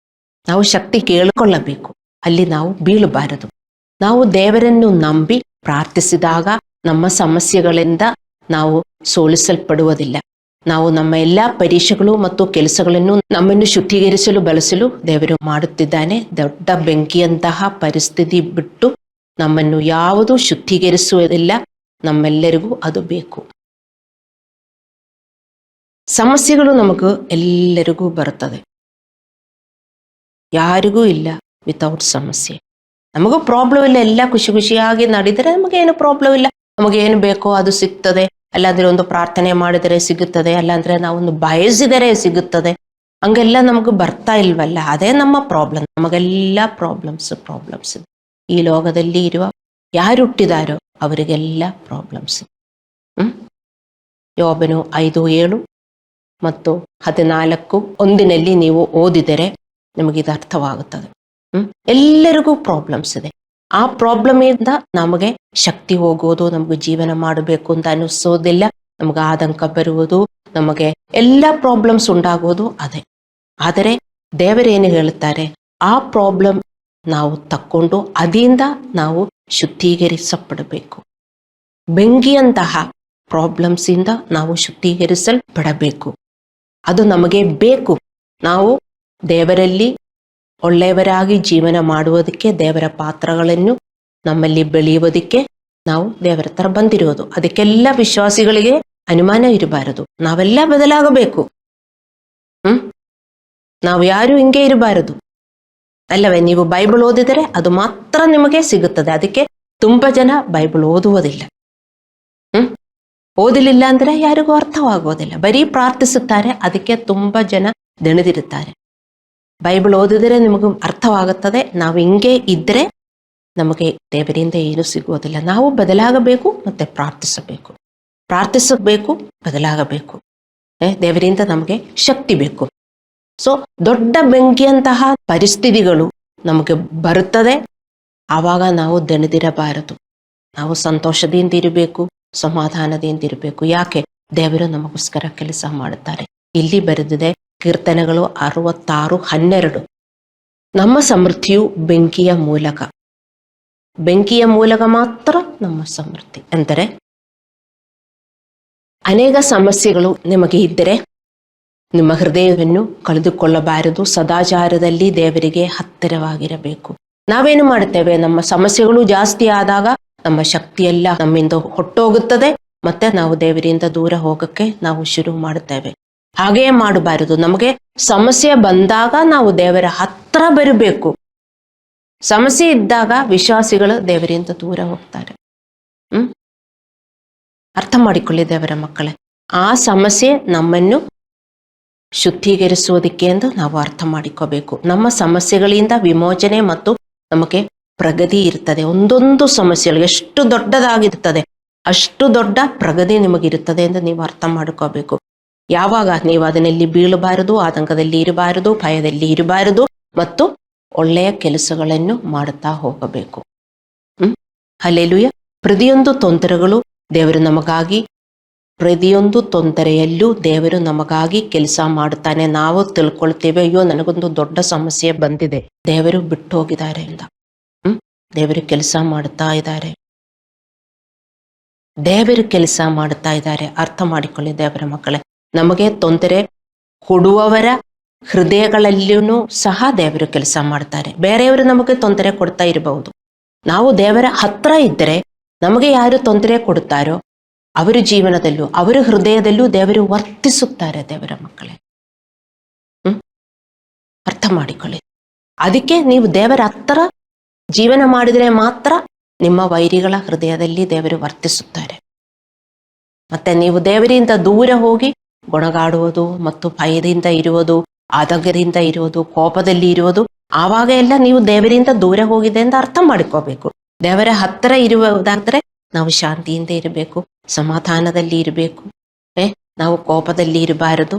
ನಾವು ಶಕ್ತಿ ಕೇಳಿಕೊಳ್ಳಬೇಕು. ಅಲ್ಲಿ ನಾವು ಬೀಳಬಾರದು. ನಾವು ದೇವರನ್ನು ನಂಬಿ ಪ್ರಾರ್ಥಿಸಿದಾಗ ನಮ್ಮ ಸಮಸ್ಯೆಗಳಿಂದ ನಾವು ಸೋಲಿಸಲ್ಪಡುವುದಿಲ್ಲ. ನಾವು ನಮ್ಮ ಎಲ್ಲ ಪರೀಕ್ಷೆಗಳು ಮತ್ತು ಕೆಲಸಗಳನ್ನು ನಮ್ಮನ್ನು ಶುದ್ಧೀಕರಿಸಲು ಬಳಸಲು ದೇವರು ಮಾಡುತ್ತಿದ್ದಾನೆ. ದೊಡ್ಡ ಬೆಂಕಿಯಂತಹ ಪರಿಸ್ಥಿತಿ ಬಿಟ್ಟು ನಮ್ಮನ್ನು ಯಾವುದೂ ಶುದ್ಧೀಕರಿಸುವುದಿಲ್ಲ. ನಮ್ಮೆಲ್ಲರಿಗೂ ಅದು ಬೇಕು. ಸಮಸ್ಯೆಗಳು ನಮಗೂ ಎಲ್ಲರಿಗೂ ಬರುತ್ತದೆ. ಯಾರಿಗೂ ಇಲ್ಲ ವಿತೌಟ್ ಸಮಸ್ಯೆ. ನಮಗೂ ಪ್ರಾಬ್ಲಮ್ ಇಲ್ಲ. ಎಲ್ಲ ಖುಷಿ ಖುಷಿಯಾಗಿ ನಡೆದರೆ ನಮಗೇನು ಪ್ರಾಬ್ಲಮ್ ಇಲ್ಲ. ನಮಗೇನು ಬೇಕೋ ಅದು ಸಿಗ್ತದೆ. ಅಲ್ಲಾಂದ್ರೆ ಒಂದು ಪ್ರಾರ್ಥನೆ ಮಾಡಿದರೆ ಸಿಗುತ್ತದೆ, ಅಲ್ಲಾಂದ್ರೆ ನಾವೊಂದು ಬಯಸಿದರೆ ಸಿಗುತ್ತದೆ. ಹಂಗೆಲ್ಲ ನಮಗೂ ಬರ್ತಾ ಇಲ್ವಲ್ಲ, ಅದೇ ನಮ್ಮ ಪ್ರಾಬ್ಲಮ್. ನಮಗೆಲ್ಲ ಪ್ರಾಬ್ಲಮ್ಸ್ ಈ ಲೋಕದಲ್ಲಿ ಇರುವ ಯಾರು ಹುಟ್ಟಿದಾರೋ ಅವರಿಗೆಲ್ಲ ಪ್ರಾಬ್ಲಮ್ಸ್. ಯೋಬನು 5:7 ಮತ್ತು 14:1 ನೀವು ಓದಿದರೆ ನಮಗಿದು ಅರ್ಥವಾಗುತ್ತದೆ. ಎಲ್ಲರಿಗೂ ಪ್ರಾಬ್ಲಮ್ಸ್ ಇದೆ. ಆ ಪ್ರಾಬ್ಲಮ್ ಇಂದ ನಮಗೆ ಶಕ್ತಿ ಹೋಗುವುದು, ನಮಗೆ ಜೀವನ ಮಾಡಬೇಕು ಅಂತ ಅನಿಸೋದಿಲ್ಲ, ನಮಗೆ ಆತಂಕ ಬರುವುದು, ನಮಗೆ ಎಲ್ಲ ಪ್ರಾಬ್ಲಮ್ಸ್ ಉಂಟಾಗುವುದು ಅದೇ. ಆದರೆ ದೇವರೇನು ಹೇಳುತ್ತಾರೆ, ಆ ಪ್ರಾಬ್ಲಮ್ ನಾವು ತಕ್ಕೊಂಡು ಅದರಿಂದ ನಾವು ಶುದ್ಧೀಕರಿಸಪಡಬೇಕು. ಬೆಂಕಿಯಂತಹ ಪ್ರಾಬ್ಲಮ್ಸ್ ಇಂದ ನಾವು ಶುದ್ಧೀಕರಿಸಲ್ಪಡಬೇಕು. ಅದು ನಮಗೆ ಬೇಕು. ನಾವು ದೇವರಲ್ಲಿ ಒಳ್ಳೆಯವರಾಗಿ ಜೀವನ ಮಾಡುವುದಕ್ಕೆ, ದೇವರ ಪಾತ್ರಗಳನ್ನು ನಮ್ಮಲ್ಲಿ ಬೆಳೆಯುವುದಕ್ಕೆ ನಾವು ದೇವರ ಹತ್ರ ಬಂದಿರುವುದು. ಅದಕ್ಕೆಲ್ಲ ವಿಶ್ವಾಸಿಗಳಿಗೆ ಅನುಮಾನ ಇರಬಾರದು. ನಾವೆಲ್ಲ ಬದಲಾಗಬೇಕು. ನಾವು ಯಾರು ಹಿಂಗೆ ಇರಬಾರದು ಅಲ್ಲವೇ? ನೀವು ಬೈಬಲ್ ಓದಿದರೆ ಅದು ಮಾತ್ರ ನಿಮಗೆ ಸಿಗುತ್ತದೆ. ಅದಕ್ಕೆ ತುಂಬಾ ಜನ ಬೈಬಲ್ ಓದುವುದಿಲ್ಲ. ಓದಲಿಲ್ಲ ಅಂದ್ರೆ ಯಾರಿಗೂ ಅರ್ಥವಾಗುವುದಿಲ್ಲ. ಬರೀ ಪ್ರಾರ್ಥಿಸುತ್ತಾರೆ, ಅದಕ್ಕೆ ತುಂಬಾ ಜನ ದಣಿದಿರುತ್ತಾರೆ. ಬೈಬಲ್ ಓದಿದರೆ ನಿಮಗೂ ಅರ್ಥವಾಗುತ್ತದೆ. ನಾವು ಹಿಂಗೆ ಇದ್ರೆ ನಮಗೆ ದೇವರಿಂದ ಏನು ಸಿಗುವುದಿಲ್ಲ. ನಾವು ಬದಲಾಗಬೇಕು ಮತ್ತೆ ಪ್ರಾರ್ಥಿಸಬೇಕು, ಬದಲಾಗಬೇಕು. ದೇವರಿಂದ ನಮಗೆ ಶಕ್ತಿ ಬೇಕು. ಸೊ ದೊಡ್ಡ ಬೆಂಕಿಯಂತಹ ಪರಿಸ್ಥಿತಿಗಳು ನಮಗೆ ಬರುತ್ತದೆ. ಆವಾಗ ನಾವು ದಣಿದಿರಬಾರದು. ನಾವು ಸಂತೋಷದಿಂದ ಇರಬೇಕು, ಸಮಾಧಾನದಿಂದ ಇರಬೇಕು. ಯಾಕೆ? ದೇವರು ನಮಗೋಸ್ಕರ ಕೆಲಸ ಮಾಡುತ್ತಾರೆ. ಇಲ್ಲಿ ಬರೆದಿದೆ ಕೀರ್ತನೆಗಳು 66:12. ನಮ್ಮ ಸಮೃದ್ಧಿಯು ಬೆಂಕಿಯ ಮೂಲಕ ಮಾತ್ರ ನಮ್ಮ ಸಮೃದ್ಧಿ. ಅಂದರೆ ಅನೇಕ ಸಮಸ್ಯೆಗಳು ನಿಮಗೆ ಇದ್ದರೆ ನಿಮ್ಮ ಹೃದಯವನ್ನು ಕಳೆದುಕೊಳ್ಳಬಾರದು. ಸದಾಚಾರದಲ್ಲಿ ದೇವರಿಗೆ ಹತ್ತಿರವಾಗಿರಬೇಕು. ನಾವೇನು ಮಾಡುತ್ತೇವೆ, ನಮ್ಮ ಸಮಸ್ಯೆಗಳು ಜಾಸ್ತಿ ಆದಾಗ ನಮ್ಮ ಶಕ್ತಿಯೆಲ್ಲ ನಮ್ಮಿಂದ ಹೊಟ್ಟೋಗುತ್ತದೆ, ಮತ್ತೆ ನಾವು ದೇವರಿಂದ ದೂರ ಹೋಗಕ್ಕೆ ನಾವು ಶುರು ಮಾಡುತ್ತೇವೆ. ಹಾಗೇ ಮಾಡಬಾರದು. ನಮಗೆ ಸಮಸ್ಯೆ ಬಂದಾಗ ನಾವು ದೇವರ ಹತ್ರ ಬರಬೇಕು. ಸಮಸ್ಯೆ ಇದ್ದಾಗ ವಿಶ್ವಾಸಿಗಳು ದೇವರಿಂದ ದೂರ ಹೋಗ್ತಾರೆ. ಅರ್ಥ ಮಾಡಿಕೊಳ್ಳಿ ದೇವರ ಮಕ್ಕಳೇ, ಆ ಸಮಸ್ಯೆ ನಮ್ಮನ್ನು ಶುದ್ಧೀಕರಿಸುವುದಕ್ಕೆ ಎಂದು ನಾವು ಅರ್ಥ ಮಾಡಿಕೋಬೇಕು. ನಮ್ಮ ಸಮಸ್ಯೆಗಳಿಂದ ವಿಮೋಚನೆ ಮತ್ತು ನಮಗೆ ಪ್ರಗತಿ ಇರ್ತದೆ. ಒಂದೊಂದು ಸಮಸ್ಯೆಗಳು ಎಷ್ಟು ದೊಡ್ಡದಾಗಿರ್ತದೆ ಅಷ್ಟು ದೊಡ್ಡ ಪ್ರಗತಿ ನಿಮಗಿರುತ್ತದೆ ಎಂದು ನೀವು ಅರ್ಥ ಮಾಡ್ಕೋಬೇಕು. ಯಾವಾಗ ನೀವು ಅದರಲ್ಲಿ ಬೀಳಬಾರದು, ಆತಂಕದಲ್ಲಿ ಇರಬಾರದು, ಭಯದಲ್ಲಿ ಇರಬಾರದು, ಮತ್ತು ಒಳ್ಳೆಯ ಕೆಲಸಗಳನ್ನು ಮಾಡುತ್ತಾ ಹೋಗಬೇಕು. ಹಲ್ಲೆಲೂಯಾ. ಪ್ರತಿಯೊಂದು ತೊಂದರೆಗಳು ದೇವರು ನಮಗಾಗಿ, ಪ್ರತಿಯೊಂದು ತೊಂದರೆಯಲ್ಲೂ ದೇವರು ನಮಗಾಗಿ ಕೆಲಸ ಮಾಡುತ್ತಾನೆ. ನಾವು ತಿಳ್ಕೊಳ್ತೇವೆ, ಅಯ್ಯೋ ನನಗೊಂದು ದೊಡ್ಡ ಸಮಸ್ಯೆ ಬಂದಿದೆ, ದೇವರು ಬಿಟ್ಟು ಹೋಗಿದ್ದಾರೆ ಅಂತ. ದೇವರು ಕೆಲಸ ಮಾಡುತ್ತಾ ಇದ್ದಾರೆ, ದೇವರು ಕೆಲಸ ಮಾಡುತ್ತಾ ಇದ್ದಾರೆ. ಅರ್ಥ ಮಾಡಿಕೊಳ್ಳಿ ದೇವರ ಮಕ್ಕಳೇ, ನಮಗೆ ತೊಂದರೆ ಕೊಡುವವರ ಹೃದಯಗಳಲ್ಲಿಯೂ ಸಹ ದೇವರು ಕೆಲಸ ಮಾಡ್ತಾರೆ. ಬೇರೆಯವರು ನಮಗೆ ತೊಂದರೆ ಕೊಡ್ತಾ ಇರಬಹುದು. ನಾವು ದೇವರ ಹತ್ರ ಇದ್ದರೆ ನಮಗೆ ಯಾರು ತೊಂದರೆ ಕೊಡುತ್ತಾರೋ ಅವರ ಜೀವನದಲ್ಲೂ ಅವರ ಹೃದಯದಲ್ಲೂ ದೇವರು ವರ್ತಿಸುತ್ತಾರೆ ದೇವರ ಮಕ್ಕಳೇ. ಅರ್ಥ ಮಾಡಿಕೊಳ್ಳಿ. ಅದಕ್ಕೆ ನೀವು ದೇವರ ಹತ್ರ ಜೀವನ ಮಾಡಿದರೆ ಮಾತ್ರ ನಿಮ್ಮ ವೈರಿಗಳ ಹೃದಯದಲ್ಲಿ ದೇವರು ವರ್ತಿಸುತ್ತಾರೆ. ಮತ್ತೆ ನೀವು ದೇವರಿಂದ ದೂರ ಹೋಗಿ ಗೊಣಗಾಡುವುದು ಮತ್ತು ಭಯದಿಂದ ಇರುವುದು, ಆತಂಕದಿಂದ ಇರುವುದು, ಕೋಪದಲ್ಲಿ ಇರುವುದು, ಆವಾಗ ಎಲ್ಲ ನೀವು ದೇವರಿಂದ ದೂರ ಹೋಗಿದೆ ಅಂತ ಅರ್ಥ ಮಾಡಿಕೋಬೇಕು. ದೇವರ ಹತ್ತಿರ ಇರುವುದಾದ್ರೆ ನಾವು ಶಾಂತಿಯಿಂದ ಇರಬೇಕು, ಸಮಾಧಾನದಲ್ಲಿ ಇರಬೇಕು. ನಾವು ಕೋಪದಲ್ಲಿ ಇರಬಾರದು.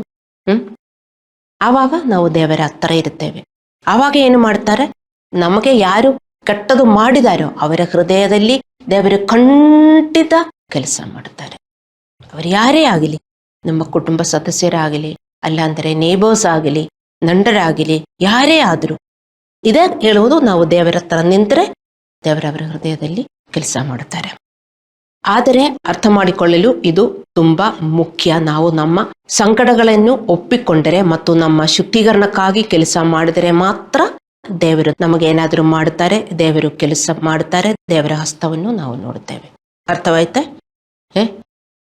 ಆವಾಗ ನಾವು ದೇವರ ಹತ್ತಿರ ಇರುತ್ತೇವೆ. ಆವಾಗ ಏನು ಮಾಡ್ತಾರೆ, ನಮಗೆ ಯಾರು ಕೆಟ್ಟದು ಮಾಡಿದಾರೋ ಅವರ ಹೃದಯದಲ್ಲಿ ದೇವರು ಖಂಡಿತ ಕೆಲಸ ಮಾಡುತ್ತಾರೆ. ಅವರು ಯಾರೇ ಆಗಲಿ, ನಮ್ಮ ಕುಟುಂಬ ಸದಸ್ಯರಾಗಲಿ, ಅಲ್ಲಾಂದರೆ ನೇಬರ್ಸ್ ಆಗಲಿ, ನಂಡರಾಗಲಿ, ಯಾರೇ ಆದರೂ ಇದೇ ಹೇಳುವುದು, ನಾವು ದೇವರ ಹತ್ರ ನಿಂತರೆ ದೇವರವರ ಹೃದಯದಲ್ಲಿ ಕೆಲಸ ಮಾಡುತ್ತಾರೆ. ಆದರೆ ಅರ್ಥ ಮಾಡಿಕೊಳ್ಳಲು ಇದು ತುಂಬಾ ಮುಖ್ಯ. ನಾವು ನಮ್ಮ ಸಂಕಟಗಳನ್ನು ಒಪ್ಪಿಕೊಂಡರೆ ಮತ್ತು ನಮ್ಮ ಶುದ್ಧೀಕರಣಕ್ಕಾಗಿ ಕೆಲಸ ಮಾಡಿದರೆ ಮಾತ್ರ ದೇವರು ನಮಗೇನಾದರೂ ಮಾಡುತ್ತಾರೆ, ದೇವರು ಕೆಲಸ ಮಾಡುತ್ತಾರೆ, ದೇವರ ಹಸ್ತವನ್ನು ನಾವು ನೋಡುತ್ತೇವೆ. ಅರ್ಥವಾಯ್ತೆ?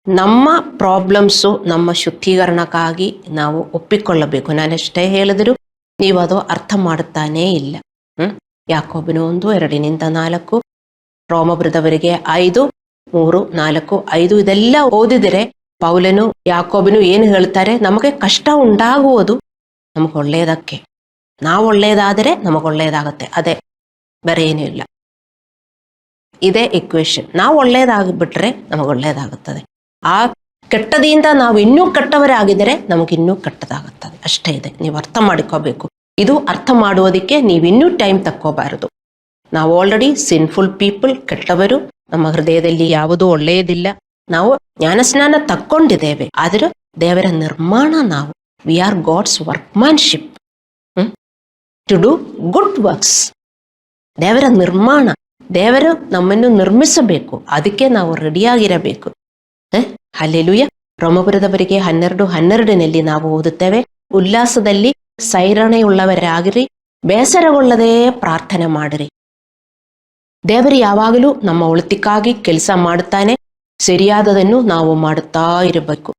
ನಮ್ಮ ಪ್ರಾಬ್ಲಮ್ಸು ನಮ್ಮ ಶುದ್ಧೀಕರಣಕ್ಕಾಗಿ ನಾವು ಒಪ್ಪಿಕೊಳ್ಳಬೇಕು. ನಾನೆಷ್ಟೇ ಹೇಳಿದ್ರು ನೀವು ಅದು ಅರ್ಥ ಮಾಡುತ್ತಾನೇ ಇಲ್ಲ. ಯಾಕೋಬನು 1:2-4, ರೋಮಬರೆದವರಿಗೆ 5:3-4-5 ಇದೆಲ್ಲ ಓದಿದರೆ ಪೌಲನು ಯಾಕೋಬನು ಏನು ಹೇಳ್ತಾರೆ, ನಮಗೆ ಕಷ್ಟ ಉಂಟಾಗುವುದು ನಮಗೆ ಒಳ್ಳೆಯದಕ್ಕೆ. ನಾವು ಒಳ್ಳೆಯದಾದರೆ ನಮಗೆ ಒಳ್ಳೆಯದಾಗುತ್ತೆ, ಅದೇ ಬೇರೆ ಏನೂ ಇಲ್ಲ. ಇದೇ ಇಕ್ವೇಶನ್. ನಾವು ಒಳ್ಳೆಯದಾಗಿಬಿಟ್ರೆ ನಮಗೆ ಒಳ್ಳೆಯದಾಗುತ್ತದೆ. ಆ ಕೆಟ್ಟದಿಂದ ನಾವು ಇನ್ನೂ ಕೆಟ್ಟವರಾಗಿದ್ದರೆ ನಮಗಿನ್ನೂ ಕೆಟ್ಟದಾಗುತ್ತದೆ. ಅಷ್ಟೇ ಇದೆ, ನೀವು ಅರ್ಥ ಮಾಡಿಕೋಬೇಕು. ಇದು ಅರ್ಥ ಮಾಡುವುದಕ್ಕೆ ನೀವಿನ್ನೂ ಟೈಮ್ ತಕ್ಕೋಬಾರದು. ನಾವು ಆಲ್ರೆಡಿ ಸಿನ್ಫುಲ್ ಪೀಪಲ್, ಕೆಟ್ಟವರು, ನಮ್ಮ ಹೃದಯದಲ್ಲಿ ಯಾವುದೂ ಒಳ್ಳೆಯದಿಲ್ಲ. ನಾವು ಜ್ಞಾನಸ್ನಾನ ತಕ್ಕೊಂಡಿದ್ದೇವೆ, ಆದರೆ ದೇವರ ನಿರ್ಮಾಣ ನಾವು. We are God's workmanship to do good works. ದೇವರ ನಿರ್ಮಾಣ, ದೇವರು ನಮ್ಮನ್ನು ನಿರ್ಮಿಸಬೇಕು, ಅದಕ್ಕೆ ನಾವು ರೆಡಿಯಾಗಿರಬೇಕು. ಹಲ್ಲೆಲೂಯಾ. ರೋಮಪುರದವರಿಗೆ 12:12 ನಾವು ಓದುತ್ತೇವೆ, ಉಲ್ಲಾಸದಲ್ಲಿ ಸೈರಣೆಯುಳ್ಳವರಾಗಿರಿ, ಬೇಸರಗೊಳ್ಳದೆ ಪ್ರಾರ್ಥನೆ ಮಾಡಿರಿ. ದೇವರು ಯಾವಾಗಲೂ ನಮ್ಮ ಒಳಿತಿಗಾಗಿ ಕೆಲಸ ಮಾಡುತ್ತಾನೆ. ಸರಿಯಾದದನ್ನು ನಾವು ಮಾಡುತ್ತಾ ಇರಬೇಕು.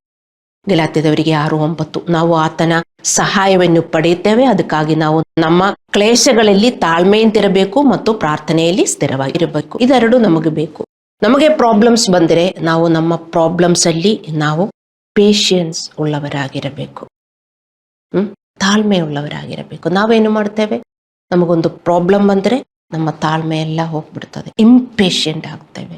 ಗಲಾತ್ಯದವರಿಗೆ 6:9 ನಾವು ಆತನ ಸಹಾಯವನ್ನು ಪಡೆಯುತ್ತೇವೆ, ಅದಕ್ಕಾಗಿ ನಾವು ನಮ್ಮ ಕ್ಲೇಶಗಳಲ್ಲಿ ತಾಳ್ಮೆಯಿಂದಿರಬೇಕು ಮತ್ತು ಪ್ರಾರ್ಥನೆಯಲ್ಲಿ ಸ್ಥಿರವಾಗಿರಬೇಕು. ಇದೆರಡು ನಮಗೆ ಬೇಕು. ನಮಗೆ ಪ್ರಾಬ್ಲಮ್ಸ್ ಬಂದರೆ ನಾವು ನಮ್ಮ ಪ್ರಾಬ್ಲಮ್ಸ್ ಅಲ್ಲಿ ನಾವು ಪೇಷಿಯನ್ಸ್ ಉಳ್ಳವರಾಗಿರಬೇಕು, ತಾಳ್ಮೆ ಉಳ್ಳವರಾಗಿರಬೇಕು. ನಾವೇನು ಮಾಡ್ತೇವೆ, ನಮಗೊಂದು ಪ್ರಾಬ್ಲಮ್ ಬಂದರೆ ನಮ್ಮ ತಾಳ್ಮೆ ಎಲ್ಲ ಹೋಗ್ಬಿಡ್ತದೆ, ಇಂಪೇಷಂಟ್ ಆಗ್ತೇವೆ.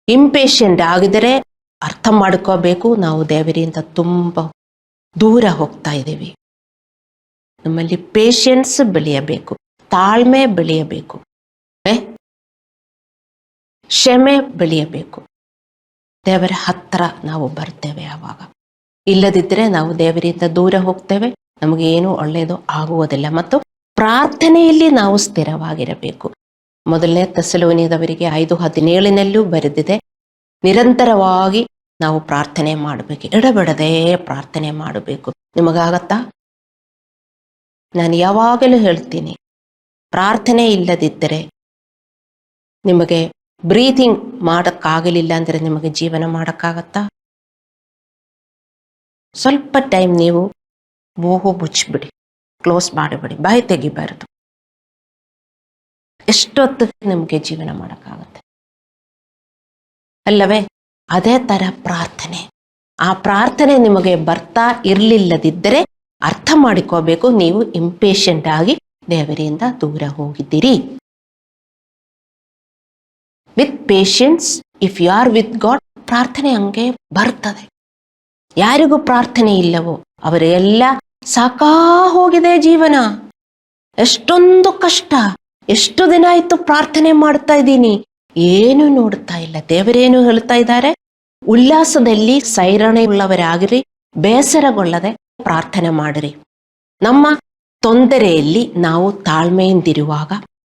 ಇಂಪೇಷಂಟ್ ಆಗಿದರೆ ಅರ್ಥ ಮಾಡ್ಕೋಬೇಕು, ನಾವು ದೇವರಿಂದ ತುಂಬ ದೂರ ಹೋಗ್ತಾ ಇದ್ದೀವಿ. ನಮ್ಮಲ್ಲಿ ಪೇಷನ್ಸ್ ಬೆಳೆಯಬೇಕು, ತಾಳ್ಮೆ ಬೆಳೆಯಬೇಕು, ಕ್ಷಮೆ ಬೆಳೆಯಬೇಕು. ದೇವರ ಹತ್ರ ನಾವು ಬರ್ತೇವೆ ಆವಾಗ. ಇಲ್ಲದಿದ್ದರೆ ನಾವು ದೇವರಿಂದ ದೂರ ಹೋಗ್ತೇವೆ, ನಮಗೆ ಏನು ಒಳ್ಳೆಯದು ಆಗುವುದಿಲ್ಲ. ಮತ್ತು ಪ್ರಾರ್ಥನೆಯಲ್ಲಿ ನಾವು ಸ್ಥಿರವಾಗಿರಬೇಕು. 1 ಥೆಸಲೋನಿಯದವರಿಗೆ 5:17 ಬರೆದಿದೆ, ನಿರಂತರವಾಗಿ ನಾವು ಪ್ರಾರ್ಥನೆ ಮಾಡಬೇಕು, ಎಡಬಿಡದೆ ಪ್ರಾರ್ಥನೆ ಮಾಡಬೇಕು. ನಿಮಗಾಗತ್ತಾ? ನಾನು ಯಾವಾಗಲೂ ಹೇಳ್ತೀನಿ, ಪ್ರಾರ್ಥನೆ ಇಲ್ಲದಿದ್ದರೆ ನಿಮಗೆ ಬ್ರೀತಿಂಗ್ ಮಾಡೋಕ್ಕಾಗಲಿಲ್ಲ ಅಂದರೆ ನಿಮಗೆ ಜೀವನ ಮಾಡೋಕ್ಕಾಗತ್ತಾ? ಸ್ವಲ್ಪ ಟೈಮ್ ನೀವು ಮೂಗು ಮುಚ್ಚಿಬಿಡಿ, ಕ್ಲೋಸ್ ಮಾಡಿಬಿಡಿ, ಬಾಯಿ ತೆಗಿಬಾರದು. ಎಷ್ಟೊತ್ತು ನಿಮಗೆ ಜೀವನ ಮಾಡೋಕ್ಕಾಗತ್ತೆ ಅಲ್ಲವೇ? ಅದೇ ಥರ ಪ್ರಾರ್ಥನೆ. ಆ ಪ್ರಾರ್ಥನೆ ನಿಮಗೆ ಬರ್ತಾ ಇರಲಿಲ್ಲದಿದ್ದರೆ ಅರ್ಥ ಮಾಡಿಕೋಬೇಕು, ನೀವು ಇಂಪೇಷಂಟ್ ಆಗಿ ದೇವರಿಂದ ದೂರ ಹೋಗಿದ್ದೀರಿ. With patience if you are with God, ಪ್ರಾರ್ಥನೆ ಹಂಗೆ ಬರ್ತದೆ. ಯಾರಿಗೂ ಪ್ರಾರ್ಥನೆ ಇಲ್ಲವೋ ಅವರೆಲ್ಲ ಸಾಕಾ ಹೋಗಿದೆ ಜೀವನ, ಎಷ್ಟೊಂದು ಕಷ್ಟ, ಎಷ್ಟು ದಿನ ಆಯ್ತು ಪ್ರಾರ್ಥನೆ ಮಾಡ್ತಾ ಇದ್ದೀನಿ, ಏನು ನೋಡ್ತಾ ಇಲ್ಲ. ದೇವರೇನು ಹೇಳ್ತಾ ಇದ್ದಾರೆ? ಉಲ್ಲಾಸದಲ್ಲಿ ಸೈರಣೆ ಉಳ್ಳವರಾಗಿರಿ, ಬೇಸರಗೊಳ್ಳದೆ ಪ್ರಾರ್ಥನೆ ಮಾಡಿರಿ. ನಮ್ಮ ತೊಂದರೆಯಲ್ಲಿ ನಾವು ತಾಳ್ಮೆಯಿಂದಿರುವಾಗ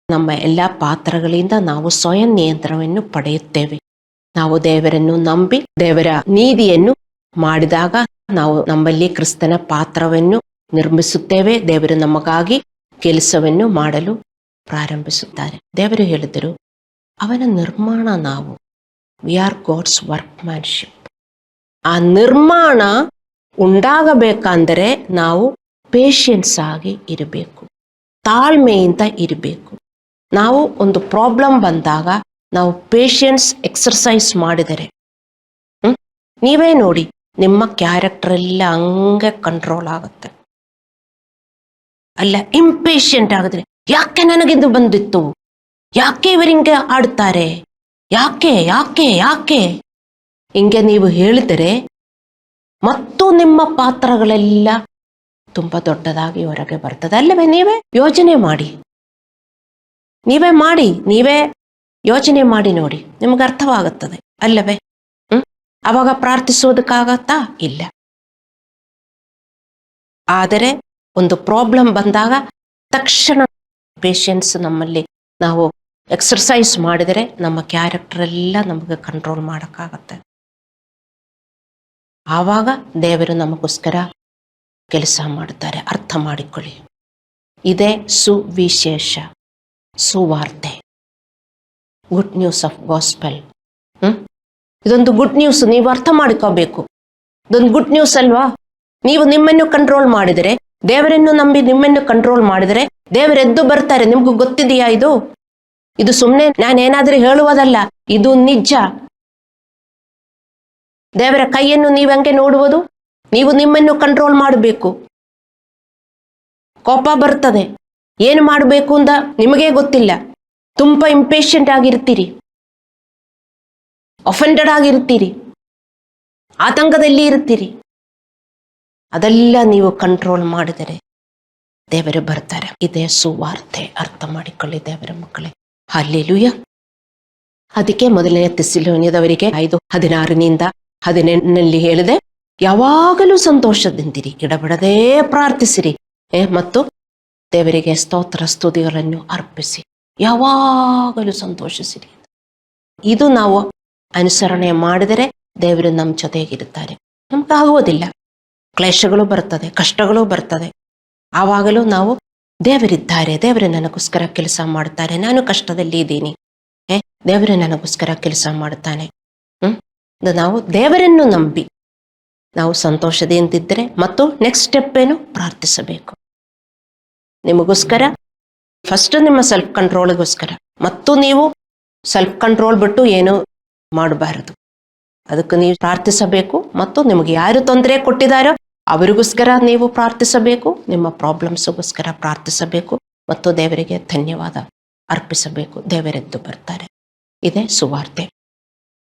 ನಮ್ಮ ಎಲ್ಲ ಪಾತ್ರಗಳಿಂದ ನಾವು ಸ್ವಯಂ ನಿಯಂತ್ರಣವನ್ನು ಪಡೆಯುತ್ತೇವೆ. ನಾವು ದೇವರನ್ನು ನಂಬಿ ದೇವರ ನೀತಿಯನ್ನು ಮಾಡಿದಾಗ ನಾವು ನಮ್ಮಲ್ಲಿ ಕ್ರಿಸ್ತನ ಪಾತ್ರವನ್ನು ನಿರ್ಮಿಸುತ್ತೇವೆ. ದೇವರು ನಮಗಾಗಿ ಕೆಲಸವನ್ನು ಮಾಡಲು ಪ್ರಾರಂಭಿಸುತ್ತಾರೆ. ದೇವರು ಹೇಳಿದರು, ಅವನ ನಿರ್ಮಾಣ ನಾವು, ವಿ ಆರ್ ಗಾಡ್ಸ್ ವರ್ಕ್ಮ್ಯಾನ್ಶಿಪ್. ಆ ನಿರ್ಮಾಣ ಉಂಟಾಗಬೇಕಂದರೆ ನಾವು ಪೇಷನ್ಸ್ ಆಗಿ ಇರಬೇಕು, ತಾಳ್ಮೆಯಿಂದ ಇರಬೇಕು. ನಾವು ಒಂದು ಪ್ರಾಬ್ಲಮ್ ಬಂದಾಗ ನಾವು ಪೇಷನ್ಸ್ ಎಕ್ಸರ್ಸೈಸ್ ಮಾಡಿದರೆ ನೀವೇ ನೋಡಿ, ನಿಮ್ಮ ಕ್ಯಾರೆಕ್ಟರ್ ಎಲ್ಲ ಹಂಗೆ ಕಂಟ್ರೋಲ್ ಆಗುತ್ತೆ. ಅಲ್ಲ ಇಂಪೇಷಂಟ್ ಆಗಿದ್ರೆ, ಯಾಕೆ ನನಗಿದು ಬಂದಿತ್ತು, ಯಾಕೆ ಇವರಿಂಗೆ ಆಡ್ತಾರೆ, ಯಾಕೆ ಯಾಕೆ ಯಾಕೆ ಹಿಂಗೆ ನೀವು ಹೇಳಿದರೆ ಮತ್ತು ನಿಮ್ಮ ಪಾತ್ರಗಳೆಲ್ಲ ತುಂಬ ದೊಡ್ಡದಾಗಿ ಹೊರಗೆ ಬರ್ತದೆ ಅಲ್ಲವೇ? ನೀವೇ ಯೋಚನೆ ಮಾಡಿ, ನೀವೇ ಯೋಚನೆ ಮಾಡಿ ನೋಡಿ, ನಿಮ್ಗೆ ಅರ್ಥವಾಗುತ್ತದೆ ಅಲ್ಲವೇ? ಅವಾಗ ಪ್ರಾರ್ಥಿಸೋದಕ್ಕಾಗತ್ತಾ? ಇಲ್ಲ. ಆದರೆ ಒಂದು ಪ್ರಾಬ್ಲಮ್ ಬಂದಾಗ ತಕ್ಷಣ ಪೇಷನ್ಸ್ ನಮ್ಮಲ್ಲಿ ನಾವು ಎಕ್ಸರ್ಸೈಸ್ ಮಾಡಿದರೆ ನಮ್ಮ ಕ್ಯಾರೆಕ್ಟರ್ ಎಲ್ಲ ನಮಗೆ ಕಂಟ್ರೋಲ್ ಮಾಡೋಕ್ಕಾಗತ್ತೆ. ಆವಾಗ ದೇವರು ನಮಗೋಸ್ಕರ ಕೆಲಸ ಮಾಡ್ತಾರೆ. ಅರ್ಥ ಮಾಡಿಕೊಳ್ಳಿ, ಇದೇ ಸುವಿಶೇಷ, ಸುವಾರ್ತೆ, ಗುಡ್ ನ್ಯೂಸ್ ಆಫ್ ಗಾಸ್ಪೆಲ್. ಇದೊಂದು ಗುಡ್ ನ್ಯೂಸ್, ನೀವು ಅರ್ಥ ಮಾಡ್ಕೋಬೇಕು. ಇದೊಂದು ಗುಡ್ ನ್ಯೂಸ್ ಅಲ್ವಾ? ನೀವು ನಿಮ್ಮನ್ನು ಕಂಟ್ರೋಲ್ ಮಾಡಿದರೆ, ದೇವರನ್ನು ನಂಬಿ ನಿಮ್ಮನ್ನು ಕಂಟ್ರೋಲ್ ಮಾಡಿದರೆ ದೇವರೆದ್ದು ಬರ್ತಾರೆ. ನಿಮ್ಗೂ ಗೊತ್ತಿದೆಯಾ? ಇದು ಸುಮ್ಮನೆ ನಾನೇನಾದ್ರೂ ಹೇಳುವುದಲ್ಲ, ಇದು ನಿಜ. ದೇವರ ಕೈಯನ್ನು ನೀವು ಹಂಗೆ ನೋಡುವುದು, ನೀವು ನಿಮ್ಮನ್ನು ಕಂಟ್ರೋಲ್ ಮಾಡಬೇಕು. ಕೋಪ ಬರ್ತದೆ, ಏನು ಮಾಡಬೇಕು ಅಂತ ನಿಮಗೇ ಗೊತ್ತಿಲ್ಲ, ತುಂಬ ಇಂಪೇಷಂಟ್ ಆಗಿರ್ತೀರಿ, ಅಫೆಂಡೆಡ್ ಆಗಿರ್ತೀರಿ, ಆತಂಕದಲ್ಲಿ ಇರ್ತೀರಿ. ಅದೆಲ್ಲ ನೀವು ಕಂಟ್ರೋಲ್ ಮಾಡಿದರೆ ದೇವರು ಬರ್ತಾರೆ. ಇದೇ ಸುವಾರ್ತೆ, ಅರ್ಥ ಮಾಡಿಕೊಳ್ಳಿ ದೇವರ ಮಕ್ಕಳೇ. ಹಲ್ಲೆಲೂಯಾ. ಅದಕ್ಕೆ ಮೊದಲನೇ ಥೆಸಲೋನಿಯದವರಿಗೆ 5:16-18 ಹೇಳಿದೆ, ಯಾವಾಗಲೂ ಸಂತೋಷದಿಂದಿರಿ, ಎಡಬಿಡದೇ ಪ್ರಾರ್ಥಿಸಿರಿ, ಮತ್ತು ದೇವರಿಗೆ ಸ್ತೋತ್ರ ಸ್ತುತಿಗಳನ್ನು ಅರ್ಪಿಸಿ, ಯಾವಾಗಲೂ ಸಂತೋಷಿಸಿರಿ. ಇದು ನಾವು ಅನುಸರಣೆ ಮಾಡಿದರೆ ದೇವರು ನಮ್ಮ ಜೊತೆಗಿರುತ್ತಾರೆ. ನಮ್ಗಾಗುವುದಿಲ್ಲ, ಕ್ಲೇಶಗಳು ಬರ್ತದೆ, ಕಷ್ಟಗಳು ಬರ್ತದೆ. ಆವಾಗಲೂ ನಾವು ದೇವರಿದ್ದಾರೆ, ದೇವರು ನನಗೋಸ್ಕರ ಕೆಲಸ ಮಾಡ್ತಾರೆ, ನಾನು ಕಷ್ಟದಲ್ಲಿ ಇದ್ದೀನಿ, ದೇವರು ನನಗೋಸ್ಕರ ಕೆಲಸ ಮಾಡ್ತಾನೆ. ನಾವು ದೇವರನ್ನು ನಂಬಿ ನಾವು ಸಂತೋಷದಿಂದಿದ್ದರೆ, ಮತ್ತು ನೆಕ್ಸ್ಟ್ ಸ್ಟೆಪ್ ಏನು? ಪ್ರಾರ್ಥಿಸಬೇಕು. ನಿಮಗೋಸ್ಕರ ಫಸ್ಟ್ ನಿಮ್ಮ ಸೆಲ್ಫ್ ಕಂಟ್ರೋಲ್ಗೋಸ್ಕರ, ಮತ್ತು ನೀವು ಸೆಲ್ಫ್ ಕಂಟ್ರೋಲ್ ಬಿಟ್ಟು ಏನು ಮಾಡಬಾರದು. ಅದಕ್ಕೆ ನೀವು ಪ್ರಾರ್ಥಿಸಬೇಕು, ಮತ್ತು ನಿಮಗೆ ಯಾರು ತೊಂದರೆ ಕೊಟ್ಟಿದ್ದಾರೋ ಅವರಿಗೋಸ್ಕರ ನೀವು ಪ್ರಾರ್ಥಿಸಬೇಕು, ನಿಮ್ಮ ಪ್ರಾಬ್ಲಮ್ಸ್ಗೋಸ್ಕರ ಪ್ರಾರ್ಥಿಸಬೇಕು, ಮತ್ತು ದೇವರಿಗೆ ಧನ್ಯವಾದ ಅರ್ಪಿಸಬೇಕು. ದೇವರೆದ್ದು ಬರ್ತಾರೆ. ಇದೇ ಸುವಾರ್ತೆ.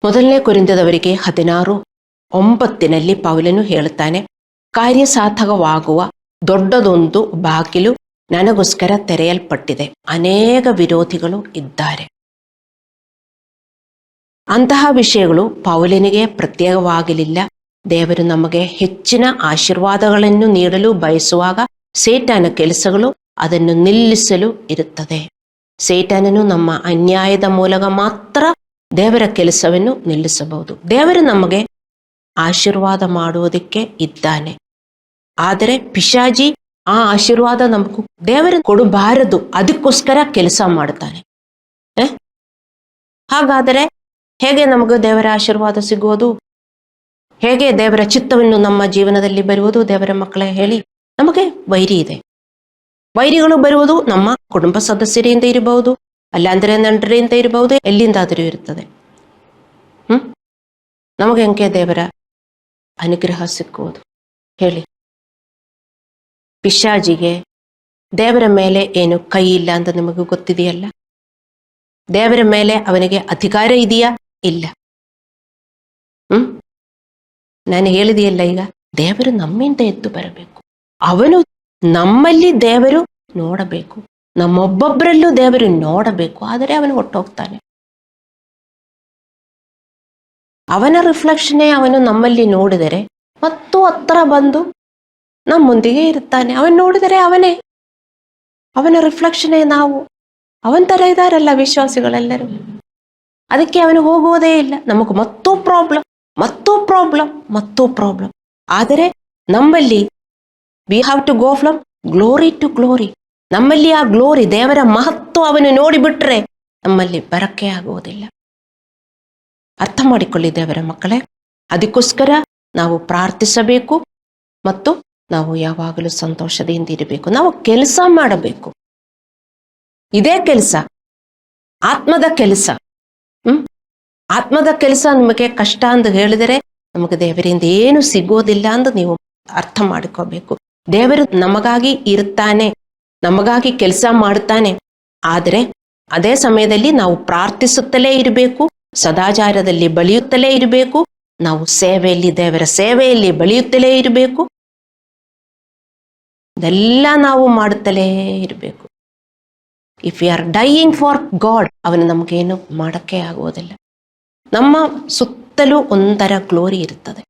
ಮೊದಲನೇ ಕೊರಿಂಥದವರಿಗೆ 16:9 ಪೌಲನು ಹೇಳುತ್ತಾನೆ, ಕಾರ್ಯಸಾಧಕವಾಗುವ ದೊಡ್ಡದೊಂದು ಬಾಗಿಲು ನನಗೋಸ್ಕರ ತೆರೆಯಲ್ಪಟ್ಟಿದೆ, ಅನೇಕ ವಿರೋಧಿಗಳು ಇದ್ದಾರೆ. ಅಂತಹ ವಿಷಯಗಳು ಪೌಲನಿಗೆ ಪ್ರತ್ಯೇಕವಾಗಿರಲಿಲ್ಲ. ದೇವರು ನಮಗೆ ಹೆಚ್ಚಿನ ಆಶೀರ್ವಾದಗಳನ್ನು ನೀಡಲು ಬಯಸುವಾಗ ಸೇಟಾನ ಕೆಲಸಗಳು ಅದನ್ನು ನಿಲ್ಲಿಸಲು ಇರುತ್ತದೆ. ಸೇಟಾನನು ನಮ್ಮ ಅನ್ಯಾಯದ ಮೂಲಕ ಮಾತ್ರ ದೇವರ ಕೆಲಸವನ್ನು ನಿಲ್ಲಿಸಬಹುದು. ದೇವರು ನಮಗೆ ಆಶೀರ್ವಾದ ಮಾಡುವುದಕ್ಕೆ ಇದ್ದಾನೆ. ಆದರೆ ಪಿಶಾಜಿ ಆ ಆಶೀರ್ವಾದ ನಮಗೂ ದೇವರು ಕೊಡಬಾರದು, ಅದಕ್ಕೋಸ್ಕರ ಕೆಲಸ ಮಾಡ್ತಾನೆ. ಹಾಗಾದರೆ ಹೇಗೆ ನಮಗೂ ದೇವರ ಆಶೀರ್ವಾದ ಸಿಗುವುದು? ಹೇಗೆ ದೇವರ ಚಿತ್ತವನ್ನು ನಮ್ಮ ಜೀವನದಲ್ಲಿ ಬರುವುದು? ದೇವರ ಮಕ್ಕಳೇ ಹೇಳಿ. ನಮಗೆ ವೈರಿ ಇದೆ. ವೈರಿಗಳು ಬರುವುದು ನಮ್ಮ ಕುಟುಂಬ ಸದಸ್ಯರಿಂದ ಇರಬಹುದು, ಅಲ್ಲಾಂದ್ರೆ ನಂಟರಿಂದ ಇರಬಹುದು, ಎಲ್ಲಿಂದಾದರೂ ಇರುತ್ತದೆ. ನಮಗೆ ಹೆಂಗೆ ದೇವರ ಅನುಗ್ರಹ ಸಿಕ್ಕುವುದು ಹೇಳಿ? ಪಿಶಾಜಿಗೆ ದೇವರ ಮೇಲೆ ಏನು ಕೈ ಇಲ್ಲ ಅಂತ ನಿಮಗೂ ಗೊತ್ತಿದೆಯಲ್ಲ. ದೇವರ ಮೇಲೆ ಅವನಿಗೆ ಅಧಿಕಾರ ಇದೆಯಾ? ಇಲ್ಲ. ನಾನು ಹೇಳಿದೆಯಲ್ಲ ಈಗ, ದೇವರು ನಮ್ಮಿಂದ ಎದ್ದು ಬರಬೇಕು. ಅವನು ನಮ್ಮಲ್ಲಿ ದೇವರು ನೋಡಬೇಕು, ನಮ್ಮೊಬ್ಬೊಬ್ಬರಲ್ಲೂ ದೇವರು ನೋಡಬೇಕು. ಆದರೆ ಅವನು ಹೊಟ್ಟೋಗ್ತಾನೆ. ಅವನ ರಿಫ್ಲೆಕ್ಷನ್ನೇ ಅವನು ನಮ್ಮಲ್ಲಿ ನೋಡಿದರೆ ಮತ್ತು ಹತ್ರ ಬಂದು ನಮ್ಮೊಂದಿಗೆ ಇರುತ್ತಾನೆ. ಅವನು ನೋಡಿದರೆ ಅವನ ರಿಫ್ಲೆಕ್ಷನ್ನೇ ನಾವು. ಅವನ ಥರ ಇದ್ದಾರಲ್ಲ ವಿಶ್ವಾಸಿಗಳೆಲ್ಲರೂ. ಅದಕ್ಕೆ ಅವನು ಹೋಗುವುದೇ ಇಲ್ಲ. ನಮಗೆ ಮತ್ತೂ ಪ್ರಾಬ್ಲಮ್. ಆದರೆ ನಮ್ಮಲ್ಲಿ we have to go from glory to glory. ನಮ್ಮಲ್ಲಿ ಆ ಗ್ಲೋರಿ, ದೇವರ ಮಹತ್ವ ಅವನು ನೋಡಿಬಿಟ್ರೆ ನಮ್ಮಲ್ಲಿ ಬರಕೆ ಆಗುವುದಿಲ್ಲ. ಅರ್ಥ ಮಾಡಿಕೊಳ್ಳಿ ದೇವರ ಮಕ್ಕಳೇ. ಅದಕ್ಕೋಸ್ಕರ ನಾವು ಪ್ರಾರ್ಥಿಸಬೇಕು ಮತ್ತು ನಾವು ಯಾವಾಗಲೂ ಸಂತೋಷದಿಂದ ಇರಬೇಕು. ನಾವು ಕೆಲಸ ಮಾಡಬೇಕು. ಇದೇ ಕೆಲಸ, ಆತ್ಮದ ಕೆಲಸ. ಆತ್ಮದ ಕೆಲಸ ನಿಮಗೆ ಕಷ್ಟ ಅಂತ ಹೇಳಿದರೆ ನಮಗೆ ದೇವರಿಂದ ಏನು ಸಿಗೋದಿಲ್ಲ ಅಂತ ನೀವು ಅರ್ಥ ಮಾಡಿಕೋಬೇಕು. ದೇವರು ನಮಗಾಗಿ ಇರ್ತಾನೆ, ನಮಗಾಗಿ ಕೆಲಸ ಮಾಡುತ್ತಾನೆ. ಆದರೆ ಅದೇ ಸಮಯದಲ್ಲಿ ನಾವು ಪ್ರಾರ್ಥಿಸುತ್ತಲೇ ಇರಬೇಕು, ಸದಾಚಾರದಲ್ಲಿ ಬೆಳೆಯುತ್ತಲೇ ಇರಬೇಕು. ನಾವು ಸೇವೆಯಲ್ಲಿ, ದೇವರ ಸೇವೆಯಲ್ಲಿ ಬೆಳೆಯುತ್ತಲೇ ಇರಬೇಕು. ಇದೆಲ್ಲ ನಾವು ಮಾಡುತ್ತಲೇ ಇರಬೇಕು. If you are dying for God, ಅವನು ನಮಗೇನು ಮಾಡೋಕ್ಕೆ ಆಗುವುದಿಲ್ಲ. ನಮ್ಮ ಸುತ್ತಲೂ ಒಂಥರ ಗ್ಲೋರಿ ಇರುತ್ತದೆ.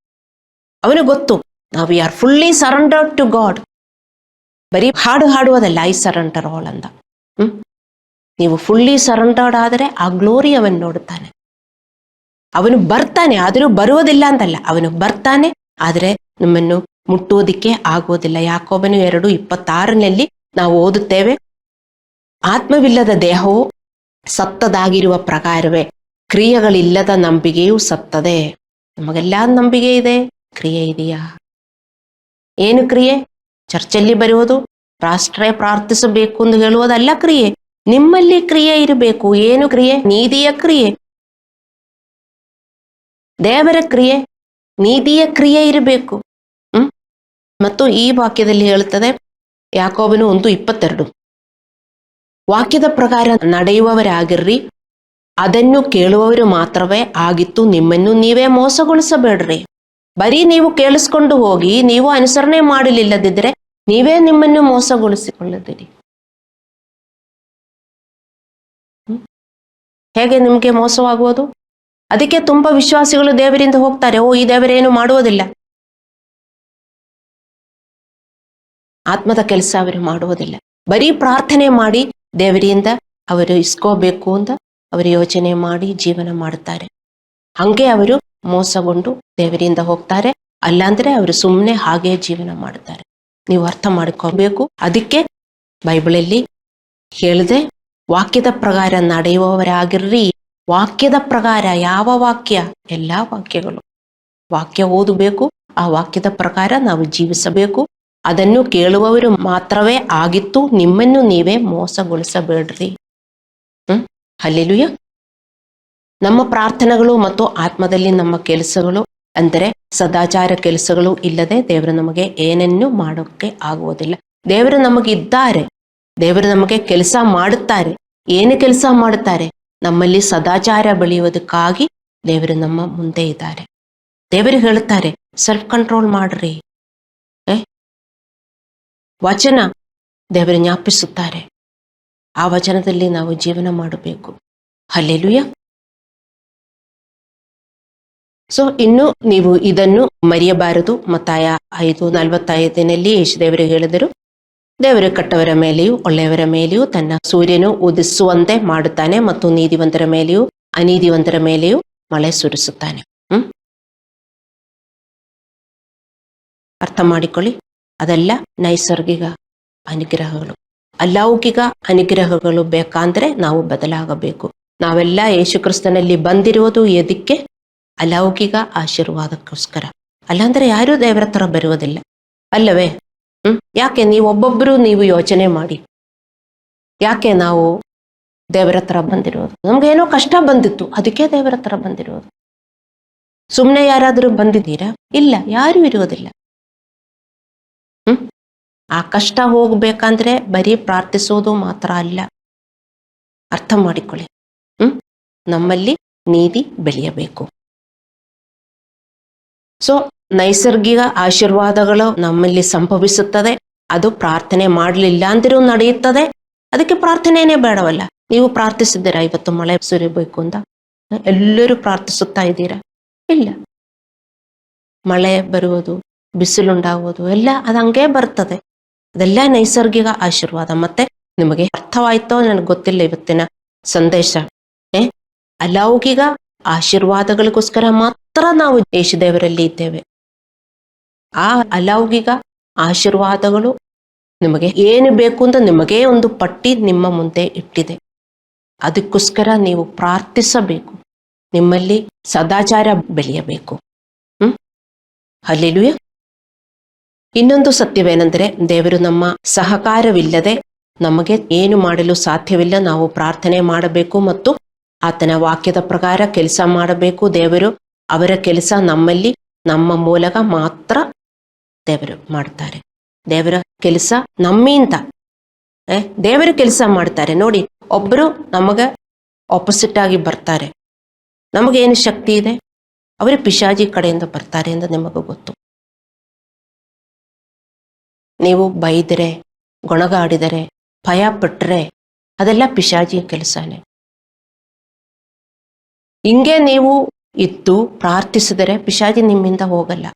ಅವನು ಗೊತ್ತು ನಾವು are fully surrendered to God. ಬರೀ ಹಾಡು ಹಾಡುವುದಲ್ಲ, ಐ ಸರೆಂಡರ್ ಆಲ್ ಅಂತ. ನೀವು ಫುಲ್ಲಿ ಸರೆಂಡರ್ಡ್ ಆದರೆ ಆ ಗ್ಲೋರಿ ಅವನು ನೋಡುತ್ತಾನೆ. ಅವನು ಬರ್ತಾನೆ, ಆದರೂ ಬರುವುದಿಲ್ಲ ಅಂತಲ್ಲ, ಅವನು ಬರ್ತಾನೆ. ಆದರೆ ನಮ್ಮನ್ನು ಮುಟ್ಟುವುದಕ್ಕೆ ಆಗುವುದಿಲ್ಲ. ಯಾಕೋಬನು 2:26 ನಾವು ಓದುತ್ತೇವೆ, ಆತ್ಮವಿಲ್ಲದ ದೇಹವು ಸತ್ತದಾಗಿರುವ ಪ್ರಕಾರವೇ ಕ್ರಿಯೆಗಳಿಲ್ಲದ ನಂಬಿಕೆಯೂ ಸತ್ತದೆ. ನಮಗೆಲ್ಲ ನಂಬಿಕೆ ಇದೆ, ಕ್ರಿಯೆ ಇದೆಯಾ? ಏನು ಕ್ರಿಯೆ? ಚರ್ಚಲ್ಲಿ ಬರುವುದು, ರಾಷ್ಟ್ರೇ ಪ್ರಾರ್ಥಿಸಬೇಕು ಎಂದು ಹೇಳುವುದಲ್ಲ ಕ್ರಿಯೆ. ನಿಮ್ಮಲ್ಲಿ ಕ್ರಿಯೆ ಇರಬೇಕು. ಏನು ಕ್ರಿಯೆ? ನೀತಿಯ ಕ್ರಿಯೆ, ದೇವರ ಕ್ರಿಯೆ, ನೀತಿಯ ಕ್ರಿಯೆ ಇರಬೇಕು. ಮತ್ತು ಈ ವಾಕ್ಯದಲ್ಲಿ ಹೇಳುತ್ತದೆ, ಯಾಕೋಬನು 1:22, ವಾಕ್ಯದ ಪ್ರಕಾರ ನಡೆಯುವವರಾಗಿರ್ರಿ, ಅದನ್ನು ಕೇಳುವವರು ಮಾತ್ರವೇ ಆಗಿತ್ತು, ನಿಮ್ಮನ್ನು ನೀವೇ ಮೋಸಗೊಳಿಸಬೇಡ್ರಿ. ಬರೀ ನೀವು ಕೇಳಿಸ್ಕೊಂಡು ಹೋಗಿ ನೀವು ಅನುಸರಣೆ ಮಾಡಲಿಲ್ಲದಿದ್ದರೆ ನೀವೇ ನಿಮ್ಮನ್ನು ಮೋಸಗೊಳಿಸಿಕೊಳ್ಳದಿರಿ. ಹೇಗೆ ನಿಮಗೆ ಮೋಸವಾಗುವುದು? ಅದಕ್ಕೆ ತುಂಬ ವಿಶ್ವಾಸಿಗಳು ದೇವರಿಂದ ಹೋಗ್ತಾರೆ, ಈ ದೇವರೇನು ಮಾಡುವುದಿಲ್ಲ. ಆತ್ಮದ ಕೆಲಸ ಅವರು ಮಾಡುವುದಿಲ್ಲ. ಬರೀ ಪ್ರಾರ್ಥನೆ ಮಾಡಿ ದೇವರಿಂದ ಅವರು ಇಸ್ಕೋಬೇಕು ಅಂತ ಅವರು ಯೋಚನೆ ಮಾಡಿ ಜೀವನ ಮಾಡುತ್ತಾರೆ. ಹಂಗೆ ಅವರು ಮೋಸಗೊಂಡು ದೇವರಿಂದ ಹೋಗ್ತಾರೆ. ಅಲ್ಲಾಂದ್ರೆ ಅವರು ಸುಮ್ಮನೆ ಹಾಗೆ ಜೀವನ ಮಾಡುತ್ತಾರೆ. ನೀವು ಅರ್ಥ ಮಾಡ್ಕೋಬೇಕು. ಅದಕ್ಕೆ ಬೈಬಲಲ್ಲಿ ಹೇಳಿದೆ, ವಾಕ್ಯದ ಪ್ರಕಾರ ನಡೆಯುವವರಾಗಿರ್ರಿ. ವಾಕ್ಯದ ಪ್ರಕಾರ ಯಾವ ವಾಕ್ಯ? ಎಲ್ಲ ವಾಕ್ಯಗಳು. ವಾಕ್ಯ ಓದಬೇಕು, ಆ ವಾಕ್ಯದ ಪ್ರಕಾರ ನಾವು ಜೀವಿಸಬೇಕು. ಅದನ್ನು ಕೇಳುವವರು ಮಾತ್ರವೇ ಆಗಿತ್ತು, ನಿಮ್ಮನ್ನು ನೀವೇ ಮೋಸಗೊಳಿಸಬೇಡ್ರಿ. ಹಲ್ಲೆಲೂಯ. ನಮ್ಮ ಪ್ರಾರ್ಥನೆಗಳು ಮತ್ತು ಆತ್ಮದಲ್ಲಿ ನಮ್ಮ ಕೆಲಸಗಳು ಅಂದರೆ ಸದಾಚಾರ ಕೆಲಸಗಳು ಇಲ್ಲದೆ ದೇವರು ನಮಗೆ ಏನನ್ನೂ ಮಾಡೋಕ್ಕೆ ಆಗುವುದಿಲ್ಲ. ದೇವರು ನಮಗಿದ್ದಾರೆ, ದೇವರು ನಮಗೆ ಕೆಲಸ ಮಾಡುತ್ತಾರೆ. ಏನು ಕೆಲಸ ಮಾಡುತ್ತಾರೆ? ನಮ್ಮಲ್ಲಿ ಸದಾಚಾರ ಬೆಳೆಯುವುದಕ್ಕಾಗಿ ದೇವರು ನಮ್ಮ ಮುಂದೆ ಇದ್ದಾರೆ. ದೇವರು ಹೇಳುತ್ತಾರೆ, ಸೆಲ್ಫ್ ಕಂಟ್ರೋಲ್ ಮಾಡ್ರಿ. ವಚನ ದೇವರು ಜ್ಞಾಪಿಸುತ್ತಾರೆ. ಆ ವಚನದಲ್ಲಿ ನಾವು ಜೀವನ ಮಾಡಬೇಕು. ಹಲ್ಲೆಲೂಯ. ಸೊ ಇನ್ನು ನೀವು ಇದನ್ನು ಮರೆಯಬಾರದು. ಮತ್ತಾಯ 5:45 ಯೇಸುದೇವರು ಹೇಳಿದರು, ದೇವರು ಕೆಟ್ಟವರ ಮೇಲೆಯೂ ಒಳ್ಳೆಯವರ ಮೇಲೆಯೂ ತನ್ನ ಸೂರ್ಯನು ಉದಿಸುವಂತೆ ಮಾಡುತ್ತಾನೆ ಮತ್ತು ನೀತಿವಂತರ ಮೇಲೆಯೂ ಅನೀತಿವಂತರ ಮೇಲೆಯೂ ಮಳೆ ಸುರಿಸುತ್ತಾನೆ. ಅರ್ಥ ಮಾಡಿಕೊಳ್ಳಿ. ಅದೆಲ್ಲ ನೈಸರ್ಗಿಕ ಅನುಗ್ರಹಗಳು. ಅಲೌಕಿಕ ಅನುಗ್ರಹಗಳು ಬೇಕಂದ್ರೆ ನಾವು ಬದಲಾಗಬೇಕು. ನಾವೆಲ್ಲ ಯೇಸು ಕ್ರಿಸ್ತನಲ್ಲಿ ಬಂದಿರುವುದು ಎದಕ್ಕೆ? ಅಲೌಕಿಕ ಆಶೀರ್ವಾದಕ್ಕೋಸ್ಕರ. ಅಲ್ಲಾಂದ್ರೆ ಯಾರೂ ದೇವರ ಹತ್ರ ಬರುವುದಿಲ್ಲ ಅಲ್ಲವೇ? ಯಾಕೆ ಒಬ್ಬೊಬ್ಬರು ನೀವು ಯೋಚನೆ ಮಾಡಿ, ಯಾಕೆ ನಾವು ದೇವರ ಹತ್ರ ಬಂದಿರೋದು? ನಮ್ಗೇನೋ ಕಷ್ಟ ಬಂದಿತ್ತು, ಅದಕ್ಕೆ ದೇವರ ಹತ್ರ ಬಂದಿರೋದು. ಸುಮ್ಮನೆ ಯಾರಾದರೂ ಬಂದಿದ್ದೀರಾ? ಇಲ್ಲ, ಯಾರೂ ಇರುವುದಿಲ್ಲ. ಆ ಕಷ್ಟ ಹೋಗ್ಬೇಕಂದ್ರೆ ಬರೀ ಪ್ರಾರ್ಥಿಸೋದು ಮಾತ್ರ ಅಲ್ಲ. ಅರ್ಥ ಮಾಡಿಕೊಳ್ಳಿ. ನಮ್ಮಲ್ಲಿ ನೀತಿ ಬೆಳೆಯಬೇಕು. ಸೊ ನೈಸರ್ಗಿಕ ಆಶೀರ್ವಾದಗಳು ನಮ್ಮಲ್ಲಿ ಸಂಭವಿಸುತ್ತದೆ. ಅದು ಪ್ರಾರ್ಥನೆ ಮಾಡಲಿಲ್ಲ ಅಂದ್ರೂ ನಡೆಯುತ್ತದೆ. ಅದಕ್ಕೆ ಪ್ರಾರ್ಥನೆಯೇ ಬೇಡವಲ್ಲ. ನೀವು ಪ್ರಾರ್ಥಿಸಿದ್ದೀರಾ ಇವತ್ತು ಮಳೆ ಸುರಿಬೇಕು ಅಂತ? ಎಲ್ಲರೂ ಪ್ರಾರ್ಥಿಸುತ್ತಾ ಇದ್ದೀರಾ? ಇಲ್ಲ. ಮಳೆ ಬರುವುದು, ಬಿಸಿಲುಂಟಾಗುವುದು ಎಲ್ಲ ಅದು ಹಂಗೆ ಬರ್ತದೆ. ಅದೆಲ್ಲ ನೈಸರ್ಗಿಕ ಆಶೀರ್ವಾದ. ಮತ್ತೆ ನಿಮಗೆ ಅರ್ಥವಾಯ್ತೋ ನನಗೆ ಗೊತ್ತಿಲ್ಲ ಇವತ್ತಿನ ಸಂದೇಶ. ಅಲೌಕಿಕ ಆಶೀರ್ವಾದಗಳಿಗೋಸ್ಕರ ಮಾತ್ರ ನಾವು ಯೇಸುದೇವರಲ್ಲಿ ಇದ್ದೇವೆ. ಆ ಅಲೌಕಿಕ ಆಶೀರ್ವಾದಗಳು ನಿಮಗೆ ಏನು ಬೇಕು ಅಂತ ನಿಮಗೇ ಒಂದು ಪಟ್ಟಿ ನಿಮ್ಮ ಮುಂದೆ ಇಟ್ಟಿದೆ. ಅದಕ್ಕೋಸ್ಕರ ನೀವು ಪ್ರಾರ್ಥಿಸಬೇಕು. ನಿಮ್ಮಲ್ಲಿ ಸದಾಚಾರ ಬೆಳೆಯಬೇಕು. ಹಲ್ಲೆಲೂಯಾ. ಇನ್ನೊಂದು ಸತ್ಯವೇನೆಂದರೆ, ದೇವರು ನಮ್ಮ ಸಹಕಾರವಿಲ್ಲದೆ ನಮಗೆ ಏನು ಮಾಡಲು ಸಾಧ್ಯವಿಲ್ಲ. ನಾವು ಪ್ರಾರ್ಥನೆ ಮಾಡಬೇಕು ಮತ್ತು ಆತನ ವಾಕ್ಯದ ಪ್ರಕಾರ ಕೆಲಸ ಮಾಡಬೇಕು. ದೇವರು ಅವರ ಕೆಲಸ ನಮ್ಮಲ್ಲಿ ನಮ್ಮ ಮೂಲಕ ಮಾತ್ರ ದೇವರು ಮಾಡ್ತಾರೆ. ದೇವರ ಕೆಲಸ ನಮ್ಮಿಂದ ದೇವರು ಕೆಲಸ ಮಾಡ್ತಾರೆ. ನೋಡಿ, ಒಬ್ಬರು ನಮಗೆ ಆಪೋಸಿಟ್ ಆಗಿ ಬರ್ತಾರೆ. ನಮಗೇನು ಶಕ್ತಿ ಇದೆ? ಅವರು ಪಿಶಾಚಿ ಕಡೆಯಿಂದ ಬರ್ತಾರೆ ಎಂದು ನಿಮಗೆ ಗೊತ್ತು. ನೀವು ಬೈದರೆ, ಗೊಣಗಾಡಿದರೆ, ಭಯ ಪಟ್ಟರೆ ಅದೆಲ್ಲ ಪಿಶಾಚಿ ಕೆಲಸನೇ. ಹಿಂಗೆ ನೀವು ಇದ್ದು ಪ್ರಾರ್ಥಿಸಿದರೆ ಪಿಶಾಚಿ ನಿಮ್ಮಿಂದ ಹೋಗಲ್ಲ.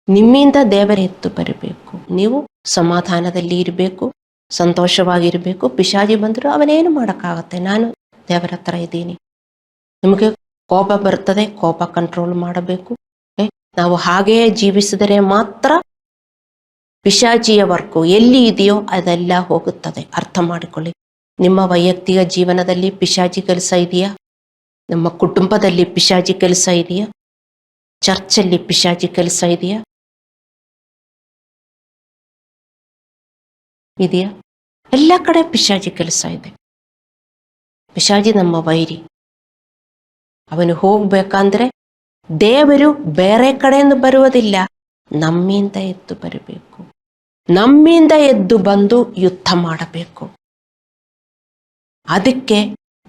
ನಿಮ್ಮಿಂದ ದೇವರ ಎತ್ತು ಬರಬೇಕು. ನೀವು ಸಮಾಧಾನದಲ್ಲಿ ಇರಬೇಕು, ಸಂತೋಷವಾಗಿರಬೇಕು. ಪಿಶಾಚಿ ಬಂದರೂ ಅವನೇನು ಮಾಡೋಕ್ಕಾಗತ್ತೆ? ನಾನು ದೇವರ ಹತ್ರ ಇದ್ದೀನಿ. ನಿಮಗೆ ಕೋಪ ಬರ್ತದೆ, ಕೋಪ ಕಂಟ್ರೋಲ್ ಮಾಡಬೇಕು. ನಾವು ಹಾಗೆಯೇ ಜೀವಿಸಿದರೆ ಮಾತ್ರ ಪಿಶಾಚಿಯ ವರ್ಕು ಎಲ್ಲಿ ಇದೆಯೋ ಅದೆಲ್ಲ ಹೋಗುತ್ತದೆ. ಅರ್ಥ ಮಾಡಿಕೊಳ್ಳಿ. ನಿಮ್ಮ ವೈಯಕ್ತಿಕ ಜೀವನದಲ್ಲಿ ಪಿಶಾಚಿ ಕೆಲಸ ಇದೆಯಾ? ನಮ್ಮ ಕುಟುಂಬದಲ್ಲಿ ಪಿಶಾಚಿ ಕೆಲಸ ಇದೆಯಾ? ಚರ್ಚಲ್ಲಿ ಪಿಶಾಚಿ ಕೆಲಸ ಇದೆಯಾ? ಎಲ್ಲ ಕಡೆ ಪಿಶಾಚಿ ಕೆಲಸ ಇದೆ. ಪಿಶಾಚಿ ನಮ್ಮ ವೈರಿ. ಅವನು ಹೋಗ್ಬೇಕಂದ್ರೆ ದೇವರು ಬೇರೆ ಕಡೆಯಿಂದ ಬರುವುದಿಲ್ಲ, ನಮ್ಮಿಂದ ಎದ್ದು ಬರಬೇಕು. ನಮ್ಮಿಂದ ಎದ್ದು ಬಂದು ಯುದ್ಧ ಮಾಡಬೇಕು. ಅದಕ್ಕೆ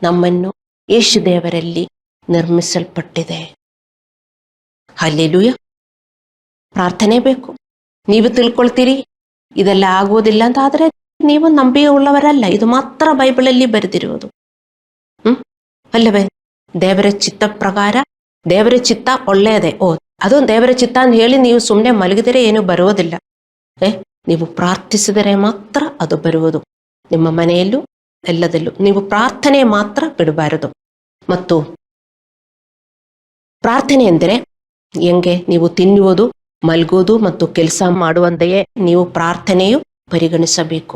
ನಮ್ಮನ್ನು ಯೇಸು ದೇವರಲ್ಲಿ ನಿರ್ಮಿಸಲ್ಪಟ್ಟಿದೆ. ಹಲ್ಲೆಲೂಯಾ. ಪ್ರಾರ್ಥನೆ ಬೇಕು. ನೀವು ತಿಳ್ಕೊಳ್ತೀರಿ ಇದೆಲ್ಲ ಆಗುವುದಿಲ್ಲ ಅಂತ, ಆದರೆ ನೀವು ನಂಬಿಕೆ ಉಳ್ಳವರಲ್ಲ. ಇದು ಮಾತ್ರ ಬೈಬಲಲ್ಲಿ ಬರೆದಿರುವುದು. ಅಲ್ಲವೇ? ದೇವರ ಚಿತ್ತ ಪ್ರಕಾರ, ದೇವರ ಚಿತ್ತ ಒಳ್ಳೆಯದೇ. ಅದು ದೇವರ ಚಿತ್ತ ಅಂತ ಹೇಳಿ ನೀವು ಸುಮ್ಮನೆ ಮಲಗಿದರೆ ಏನು ಬರುವುದಿಲ್ಲ. ನೀವು ಪ್ರಾರ್ಥಿಸಿದರೆ ಮಾತ್ರ ಅದು ಬರುವುದು. ನಿಮ್ಮ ಮನೆಯಲ್ಲೂ ಎಲ್ಲದಲ್ಲೂ ನೀವು ಪ್ರಾರ್ಥನೆ ಮಾತ್ರ ಬಿಡಬಾರದು. ಮತ್ತು ಪ್ರಾರ್ಥನೆ ಎಂದರೆ ಹೆಂಗೆ? ನೀವು ತಿನ್ನುವುದು, ಮಲಗುವುದು ಮತ್ತು ಕೆಲಸ ಮಾಡುವಂತೆಯೇ ನೀವು ಪ್ರಾರ್ಥನೆಯು ಪರಿಗಣಿಸಬೇಕು.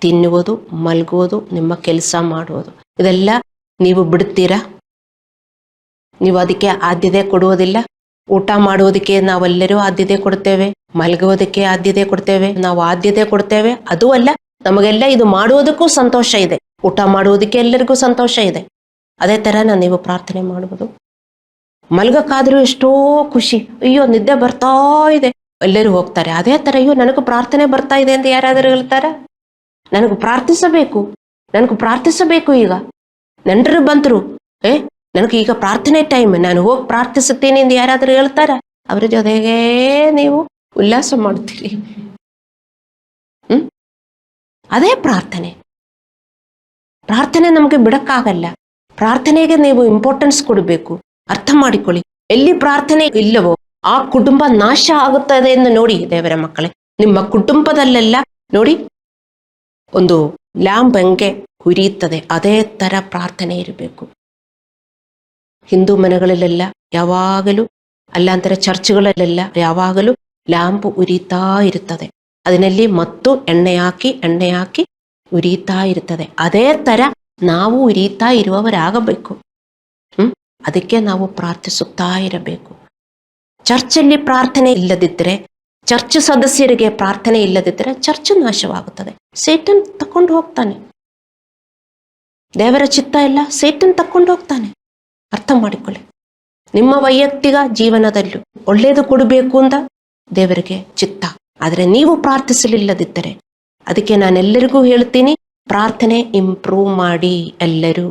ತಿನ್ನುವುದು, ಮಲಗುವುದು, ನಿಮ್ಮ ಕೆಲಸ ಮಾಡುವುದು, ಇದೆಲ್ಲ ನೀವು ಬಿಡ್ತೀರಾ? ನೀವು ಅದಕ್ಕೆ ಆದ್ಯತೆ ಕೊಡುವುದಿಲ್ಲ. ಊಟ ಮಾಡುವುದಕ್ಕೆ ನಾವೆಲ್ಲರೂ ಆದ್ಯತೆ ಕೊಡ್ತೇವೆ, ಮಲಗುವುದಕ್ಕೆ ಆದ್ಯತೆ ಕೊಡ್ತೇವೆ, ನಾವು ಆದ್ಯತೆ ಕೊಡ್ತೇವೆ. ಅದು ಅಲ್ಲ, ನಮಗೆಲ್ಲ ಇದು ಮಾಡುವುದಕ್ಕೂ ಸಂತೋಷ ಇದೆ. ಊಟ ಮಾಡುವುದಕ್ಕೆ ಎಲ್ಲರಿಗೂ ಸಂತೋಷ ಇದೆ. ಅದೇ ಥರನ ನೀವು ಪ್ರಾರ್ಥನೆ ಮಾಡುವುದು. ಮಲಗಕ್ಕಾದ್ರೂ ಎಷ್ಟೋ ಖುಷಿ, ಅಯ್ಯೋ ನಿದ್ದೆ ಬರ್ತಾ ಇದೆ, ಎಲ್ಲರೂ ಹೋಗ್ತಾರೆ. ಅದೇ ಥರ ಅಯ್ಯೋ ನನಗೂ ಪ್ರಾರ್ಥನೆ ಬರ್ತಾ ಇದೆ ಅಂತ ಯಾರಾದರೂ ಹೇಳ್ತಾರ? ನನಗೂ ಪ್ರಾರ್ಥಿಸಬೇಕು ಈಗ. ನೆಂಟರು ಬಂದರು, ನನಗೆ ಈಗ ಪ್ರಾರ್ಥನೆ ಟೈಮ್, ನಾನು ಹೋಗಿ ಪ್ರಾರ್ಥಿಸುತ್ತೇನೆ ಎಂದು ಯಾರಾದರೂ ಹೇಳ್ತಾರ? ಅವರ ಜೊತೆಗೆ ನೀವು ಉಲ್ಲಾಸ ಮಾಡ್ತೀರಿ. ಅದೇ ಪ್ರಾರ್ಥನೆ. ಪ್ರಾರ್ಥನೆ ನಮಗೆ ಬಿಡಕ್ಕಾಗಲ್ಲ. ಪ್ರಾರ್ಥನೆಗೆ ನೀವು ಇಂಪಾರ್ಟೆನ್ಸ್ ಕೊಡಬೇಕು. ಅರ್ಥ ಮಾಡಿಕೊಳ್ಳಿ. ಎಲ್ಲಿ ಪ್ರಾರ್ಥನೆ ಇಲ್ಲವೋ ಆ ಕುಟುಂಬ ನಾಶ ಆಗುತ್ತದೆ ಎಂದು ನೋಡಿ ದೇವರ ಮಕ್ಕಳೇ. ನಿಮ್ಮ ಕುಟುಂಬದಲ್ಲೆಲ್ಲ ನೋಡಿ, ಒಂದು ಲ್ಯಾಂಪ್ ಹೆಂಗೆ ಹುರಿಯುತ್ತದೆ ಅದೇ ಥರ ಪ್ರಾರ್ಥನೆ ಇರಬೇಕು. ಹಿಂದೂ ಮನೆಗಳಲ್ಲೆಲ್ಲ ಯಾವಾಗಲೂ, ಅಲ್ಲಾಂತರ ಚರ್ಚ್ಗಳಲ್ಲೆಲ್ಲ ಯಾವಾಗಲೂ ಲ್ಯಾಂಪ್ ಉರಿತಾ ಇರುತ್ತದೆ. ಅದರಲ್ಲಿ ಮತ್ತು ಎಣ್ಣೆ ಹಾಕಿ ಉರಿತಾ ಇರ್ತದೆ. ಅದೇ ತರ ನಾವು ಉರಿತಾ ಇರುವವರಾಗಬೇಕು. ಅದಕ್ಕೆ ನಾವು ಪ್ರಾರ್ಥಿಸುತ್ತಾ ಇರಬೇಕು. ಚರ್ಚಲ್ಲಿ ಪ್ರಾರ್ಥನೆ ಇಲ್ಲದಿದ್ದರೆ, ಚರ್ಚ್ ಸದಸ್ಯರಿಗೆ ಪ್ರಾರ್ಥನೆ ಇಲ್ಲದಿದ್ದರೆ ಚರ್ಚ್ ನಾಶವಾಗುತ್ತದೆ. ಸೇಟನ್ ತಕೊಂಡು ಹೋಗ್ತಾನೆ. ದೇವರ ಚಿತ್ತ ಇಲ್ಲ, ಸೇಟನ್ ತಕೊಂಡು ಹೋಗ್ತಾನೆ. ಅರ್ಥ ಮಾಡಿಕೊಳ್ಳಿ. ನಿಮ್ಮ ವೈಯಕ್ತಿಕ ಜೀವನದಲ್ಲೂ ಒಳ್ಳೇದು ಕೊಡಬೇಕು ಅಂತ ದೇವರಿಗೆ ಚಿತ್ತ. ಆದರೆ ನೀವು ಪ್ರಾರ್ಥಿಸಲಿಲ್ಲದಿದ್ದರೆ, ಅದಕ್ಕೆ ನಾನೆಲ್ಲರಿಗೂ ಹೇಳ್ತೀನಿ, ಪ್ರಾರ್ಥನೆ ಇಂಪ್ರೂವ್ ಮಾಡಿ. ಎಲ್ಲರೂ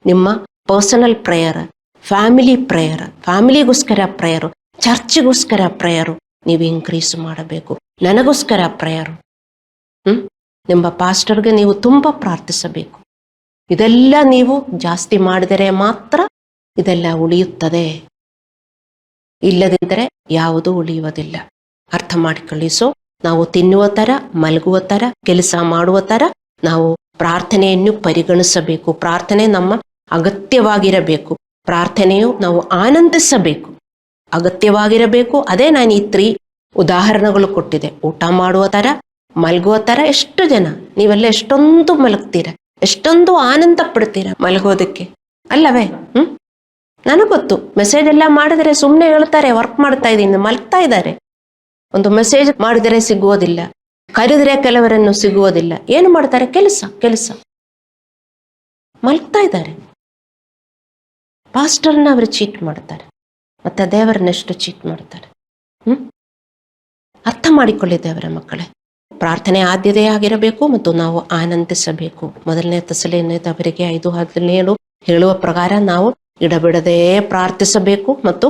ನಿಮ್ಮ ಪರ್ಸನಲ್ ಪ್ರೇಯರ್, ಫ್ಯಾಮಿಲಿ ಪ್ರೇಯರ್, ಫ್ಯಾಮಿಲಿಗೋಸ್ಕರ ಪ್ರೇಯರು, ಚರ್ಚ್ಗೋಸ್ಕರ ಪ್ರೇಯರು ನೀವು ಇನ್ಕ್ರೀಸ್ ಮಾಡಬೇಕು. ನನಗೋಸ್ಕರ ಪ್ರೇಯರು, ನಿಮ್ಮ ಪಾಸ್ಟರ್ಗೆ ನೀವು ತುಂಬ ಪ್ರಾರ್ಥಿಸಬೇಕು. ಇದೆಲ್ಲ ನೀವು ಜಾಸ್ತಿ ಮಾಡಿದರೆ ಮಾತ್ರ ಇದೆಲ್ಲ ಉಳಿಯುತ್ತದೆ. ಇಲ್ಲದಿದ್ದರೆ ಯಾವುದೂ ಉಳಿಯುವುದಿಲ್ಲ. ಅರ್ಥ ಮಾಡಿಕೊಳ್ಳಿ. ಸೊ ನಾವು ತಿನ್ನುವ ಥರ, ಮಲಗುವ ಥರ, ಕೆಲಸ ಮಾಡುವ ಥರ ನಾವು ಪ್ರಾರ್ಥನೆಯನ್ನು ಪರಿಗಣಿಸಬೇಕು. ಪ್ರಾರ್ಥನೆ ನಮ್ಮ ಅಗತ್ಯವಾಗಿರಬೇಕು. ಪ್ರಾರ್ಥನೆಯು ನಾವು ಆನಂದಿಸಬೇಕು, ಅಗತ್ಯವಾಗಿರಬೇಕು. ಅದೇ ನಾನು ಈ 3 ಉದಾಹರಣೆಗಳು ಕೊಟ್ಟಿದೆ. ಊಟ ಮಾಡುವ ಥರ, ಮಲಗುವ ಥರ. ಎಷ್ಟು ಜನ ನೀವೆಲ್ಲ ಎಷ್ಟೊಂದು ಮಲಗ್ತೀರ, ಎಷ್ಟೊಂದು ಆನಂದ ಪಡ್ತೀರ ಮಲಗೋದಕ್ಕೆ, ಅಲ್ಲವೇ? ನನಗೆ ಗೊತ್ತು. ಮೆಸೇಜ್ ಎಲ್ಲ ಮಾಡಿದರೆ ಸುಮ್ಮನೆ ಹೇಳ್ತಾರೆ ವರ್ಕ್ ಮಾಡ್ತಾ ಇದ್ದೀನಿ, ಮಲಗ್ತಾ ಇದ್ದಾರೆ. ಒಂದು ಮೆಸೇಜ್ ಮಾಡಿದರೆ ಸಿಗುವುದಿಲ್ಲ, ಕರೆದರೆ ಕೆಲವರನ್ನು ಸಿಗುವುದಿಲ್ಲ. ಏನು ಮಾಡ್ತಾರೆ? ಕೆಲಸ ಮಲಗ್ತಾ ಇದ್ದಾರೆ. ಪಾಸ್ಟರ್ನ ಅವರು ಚೀಟ್ ಮಾಡ್ತಾರೆ, ಮತ್ತೆ ದೇವರನ್ನೆಷ್ಟು ಚೀಟ್ ಮಾಡ್ತಾರೆ. ಅರ್ಥ ಮಾಡಿಕೊಳ್ಳಿ ದೇವರ ಮಕ್ಕಳೇ. ಪ್ರಾರ್ಥನೆ ಆದ್ಯತೆಯಾಗಿರಬೇಕು ಮತ್ತು ನಾವು ಆನಂದಿಸಬೇಕು. 1 ಥೆಸಲೋನಿಕದವರಿಗೆ 5:17 ಹೇಳುವ ಪ್ರಕಾರ ನಾವು ಎಡಬಿಡದೆ ಪ್ರಾರ್ಥಿಸಬೇಕು. ಮತ್ತು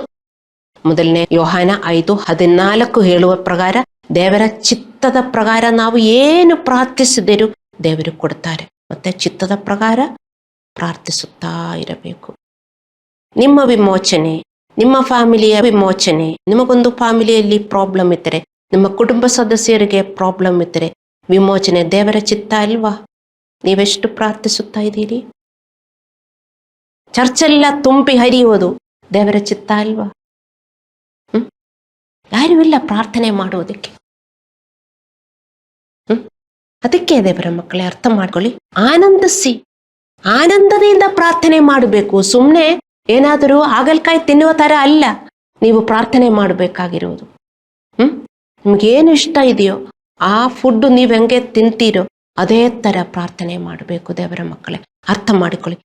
1 ಯೋಹಾನ 5:14 ಹೇಳುವ ಪ್ರಕಾರ ದೇವರ ಚಿತ್ತದ ಪ್ರಕಾರ ನಾವು ಏನು ಪ್ರಾರ್ಥಿಸಿದರೂ ದೇವರು ಕೊಡ್ತಾರೆ. ಮತ್ತೆ ಚಿತ್ತದ ಪ್ರಕಾರ ಪ್ರಾರ್ಥಿಸುತ್ತಾ ಇರಬೇಕು. ನಿಮ್ಮ ವಿಮೋಚನೆ, ನಿಮ್ಮ ಫ್ಯಾಮಿಲಿಯ ವಿಮೋಚನೆ, ನಿಮಗೊಂದು ಫ್ಯಾಮಿಲಿಯಲ್ಲಿ ಪ್ರಾಬ್ಲಮ್ ಇದ್ದರೆ, ನಿಮ್ಮ ಕುಟುಂಬ ಸದಸ್ಯರಿಗೆ ಪ್ರಾಬ್ಲಮ್ ಇದ್ದರೆ, ವಿಮೋಚನೆ ದೇವರ ಚಿತ್ತ ಅಲ್ವಾ? ನೀವೆಷ್ಟು ಪ್ರಾರ್ಥಿಸುತ್ತಾ ಇದ್ದೀರಿ? ಚರ್ಚೆಲ್ಲ ತುಂಬಿ ಹರಿಯುವುದು ದೇವರ ಚಿತ್ತ ಅಲ್ವಾ? ಯಾರೂ ಇಲ್ಲ ಪ್ರಾರ್ಥನೆ ಮಾಡುವುದಕ್ಕೆ. ಅದಕ್ಕೆ ದೇವರ ಮಕ್ಕಳೇ ಅರ್ಥ ಮಾಡ್ಕೊಳ್ಳಿ. ಆನಂದಿಸಿ, ಆನಂದದಿಂದ ಪ್ರಾರ್ಥನೆ ಮಾಡಬೇಕು. ಸುಮ್ಮನೆ ಏನಾದರೂ ಹಾಗಲಕಾಯಿ ತಿನ್ನುವ ಥರ ಅಲ್ಲ ನೀವು ಪ್ರಾರ್ಥನೆ ಮಾಡಬೇಕಾಗಿರುವುದು. ನಿಮ್ಗೇನು ಇಷ್ಟ ಇದೆಯೋ ಆ ಫುಡ್ ನೀವು ಹೆಂಗೆ ತಿಂತೀರೋ ಅದೇ ಥರ ಪ್ರಾರ್ಥನೆ ಮಾಡಬೇಕು ದೇವರ ಮಕ್ಕಳೇ. ಅರ್ಥ ಮಾಡಿಕೊಳ್ಳಿ.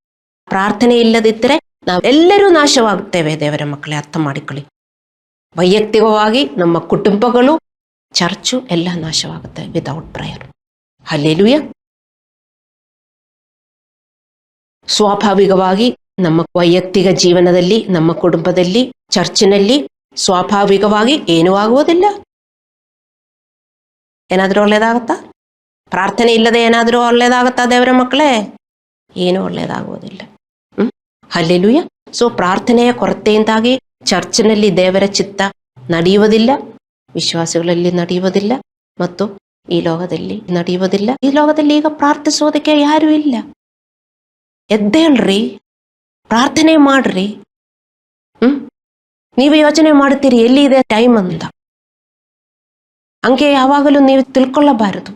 ಪ್ರಾರ್ಥನೆ ಇಲ್ಲದಿದ್ದರೆ ನಾವು ಎಲ್ಲರೂ ನಾಶವಾಗುತ್ತೇವೆ ದೇವರ ಮಕ್ಕಳೇ. ಅರ್ಥ ಮಾಡಿಕೊಳ್ಳಿ. ವೈಯಕ್ತಿಕವಾಗಿ ನಮ್ಮ ಕುಟುಂಬಗಳು, ಚರ್ಚು ಎಲ್ಲ ನಾಶವಾಗುತ್ತೆ ವಿದೌಟ್ ಪ್ರೇಯರ್. ಹಲ್ಲೆಲೂಯಾ. ಸ್ವಾಭಾವಿಕವಾಗಿ ನಮ್ಮ ವೈಯಕ್ತಿಕ ಜೀವನದಲ್ಲಿ, ನಮ್ಮ ಕುಟುಂಬದಲ್ಲಿ, ಚರ್ಚಿನಲ್ಲಿ ಸ್ವಾಭಾವಿಕವಾಗಿ ಏನೂ ಆಗುವುದಿಲ್ಲ. ಏನಾದರೂ ಒಳ್ಳೇದಾಗುತ್ತಾ? ಪ್ರಾರ್ಥನೆ ಇಲ್ಲದೆ ಏನಾದರೂ ಒಳ್ಳೇದಾಗುತ್ತಾ ದೇವರ ಮಕ್ಕಳೇ? ಏನೂ ಒಳ್ಳೇದಾಗುವುದಿಲ್ಲ. ಹಲ್ಲೆಲೂಯಾ. ಸೊ ಪ್ರಾರ್ಥನೆಯ ಕೊರತೆಯಿಂದಾಗಿ ಚರ್ಚಿನಲ್ಲಿ ದೇವರ ಚಿತ್ತ ನಡೆಯುವುದಿಲ್ಲ, ವಿಶ್ವಾಸಿಗಳಲ್ಲಿ ನಡೆಯುವುದಿಲ್ಲ, ಮತ್ತು ಈ ಲೋಕದಲ್ಲಿ ನಡೆಯುವುದಿಲ್ಲ. ಈ ಲೋಕದಲ್ಲಿ ಈಗ ಪ್ರಾರ್ಥಿಸೋದಕ್ಕೆ ಯಾರೂ ಇಲ್ಲ. ಎದ್ದೇಳ್ರಿ, ಪ್ರಾರ್ಥನೆ ಮಾಡ್ರಿ. ನೀವು ಯೋಚನೆ ಮಾಡ್ತೀರಿ ಎಲ್ಲಿ ಇದೆ ಟೈಮ್ ಅಂತ. ಹಂಗೆ ಯಾವಾಗಲೂ ನೀವು ತಿಳ್ಕೊಳ್ಳಬಾರದು.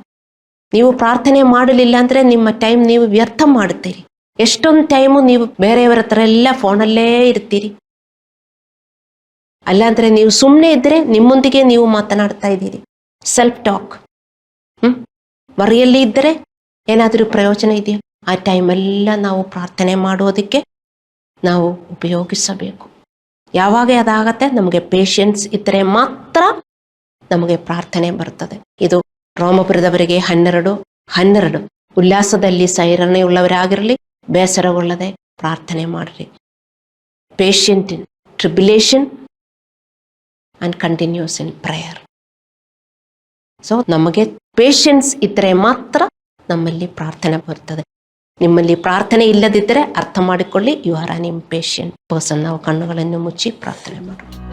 ನೀವು ಪ್ರಾರ್ಥನೆ ಮಾಡಲಿಲ್ಲ ಅಂದ್ರೆ ನಿಮ್ಮ ಟೈಮ್ ನೀವು ವ್ಯರ್ಥ ಮಾಡುತ್ತೀರಿ. ಎಷ್ಟೊಂದು ಟೈಮು ನೀವು ಬೇರೆಯವರ ಹತ್ರ ಎಲ್ಲ ಫೋನಲ್ಲೇ ಇರ್ತೀರಿ. ಅಲ್ಲಾಂದ್ರೆ ನೀವು ಸುಮ್ಮನೆ ಇದ್ರೆ ನಿಮ್ಮೊಂದಿಗೆ ನೀವು ಮಾತನಾಡ್ತಾ ಇದ್ದೀರಿ. Self talk. ಮರೆಯಲ್ಲಿ ಇದ್ದರೆ ಏನಾದರೂ ಪ್ರಯೋಜನ ಇದೆಯಾ? ಆ ಟೈಮೆಲ್ಲ ನಾವು ಪ್ರಾರ್ಥನೆ ಮಾಡೋದಕ್ಕೆ ನಾವು ಉಪಯೋಗಿಸಬೇಕು. ಯಾವಾಗ ಅದಾಗತ್ತೆ, ನಮಗೆ ಪೇಷನ್ಸ್ ಇದ್ದರೆ ಮಾತ್ರ ನಮಗೆ ಪ್ರಾರ್ಥನೆ ಬರ್ತದೆ. ಇದು ರೋಮಪುರದವರಿಗೆ 12:12 ಉಲ್ಲಾಸದಲ್ಲಿ ಸೈರಣೆಯುಳ್ಳವರಾಗಿರಲಿ, ಬೇಸರಗೊಳ್ಳದೆ ಪ್ರಾರ್ಥನೆ ಮಾಡ್ರಿ. Patient in tribulation and continues in prayer. So ನಮಗೆ ಪೇಷನ್ಸ್ ಇದ್ದರೆ ಮಾತ್ರ ನಮ್ಮಲ್ಲಿ ಪ್ರಾರ್ಥನೆ ಬರ್ತದೆ. ನಿಮ್ಮಲ್ಲಿ ಪ್ರಾರ್ಥನೆ ಇಲ್ಲದಿದ್ದರೆ ಅರ್ಥ ಮಾಡಿಕೊಳ್ಳಿ, you are an impatient person. ನಾವು ಕಣ್ಣುಗಳನ್ನು ಮುಚ್ಚಿ ಪ್ರಾರ್ಥನೆ ಮಾಡೋಣ.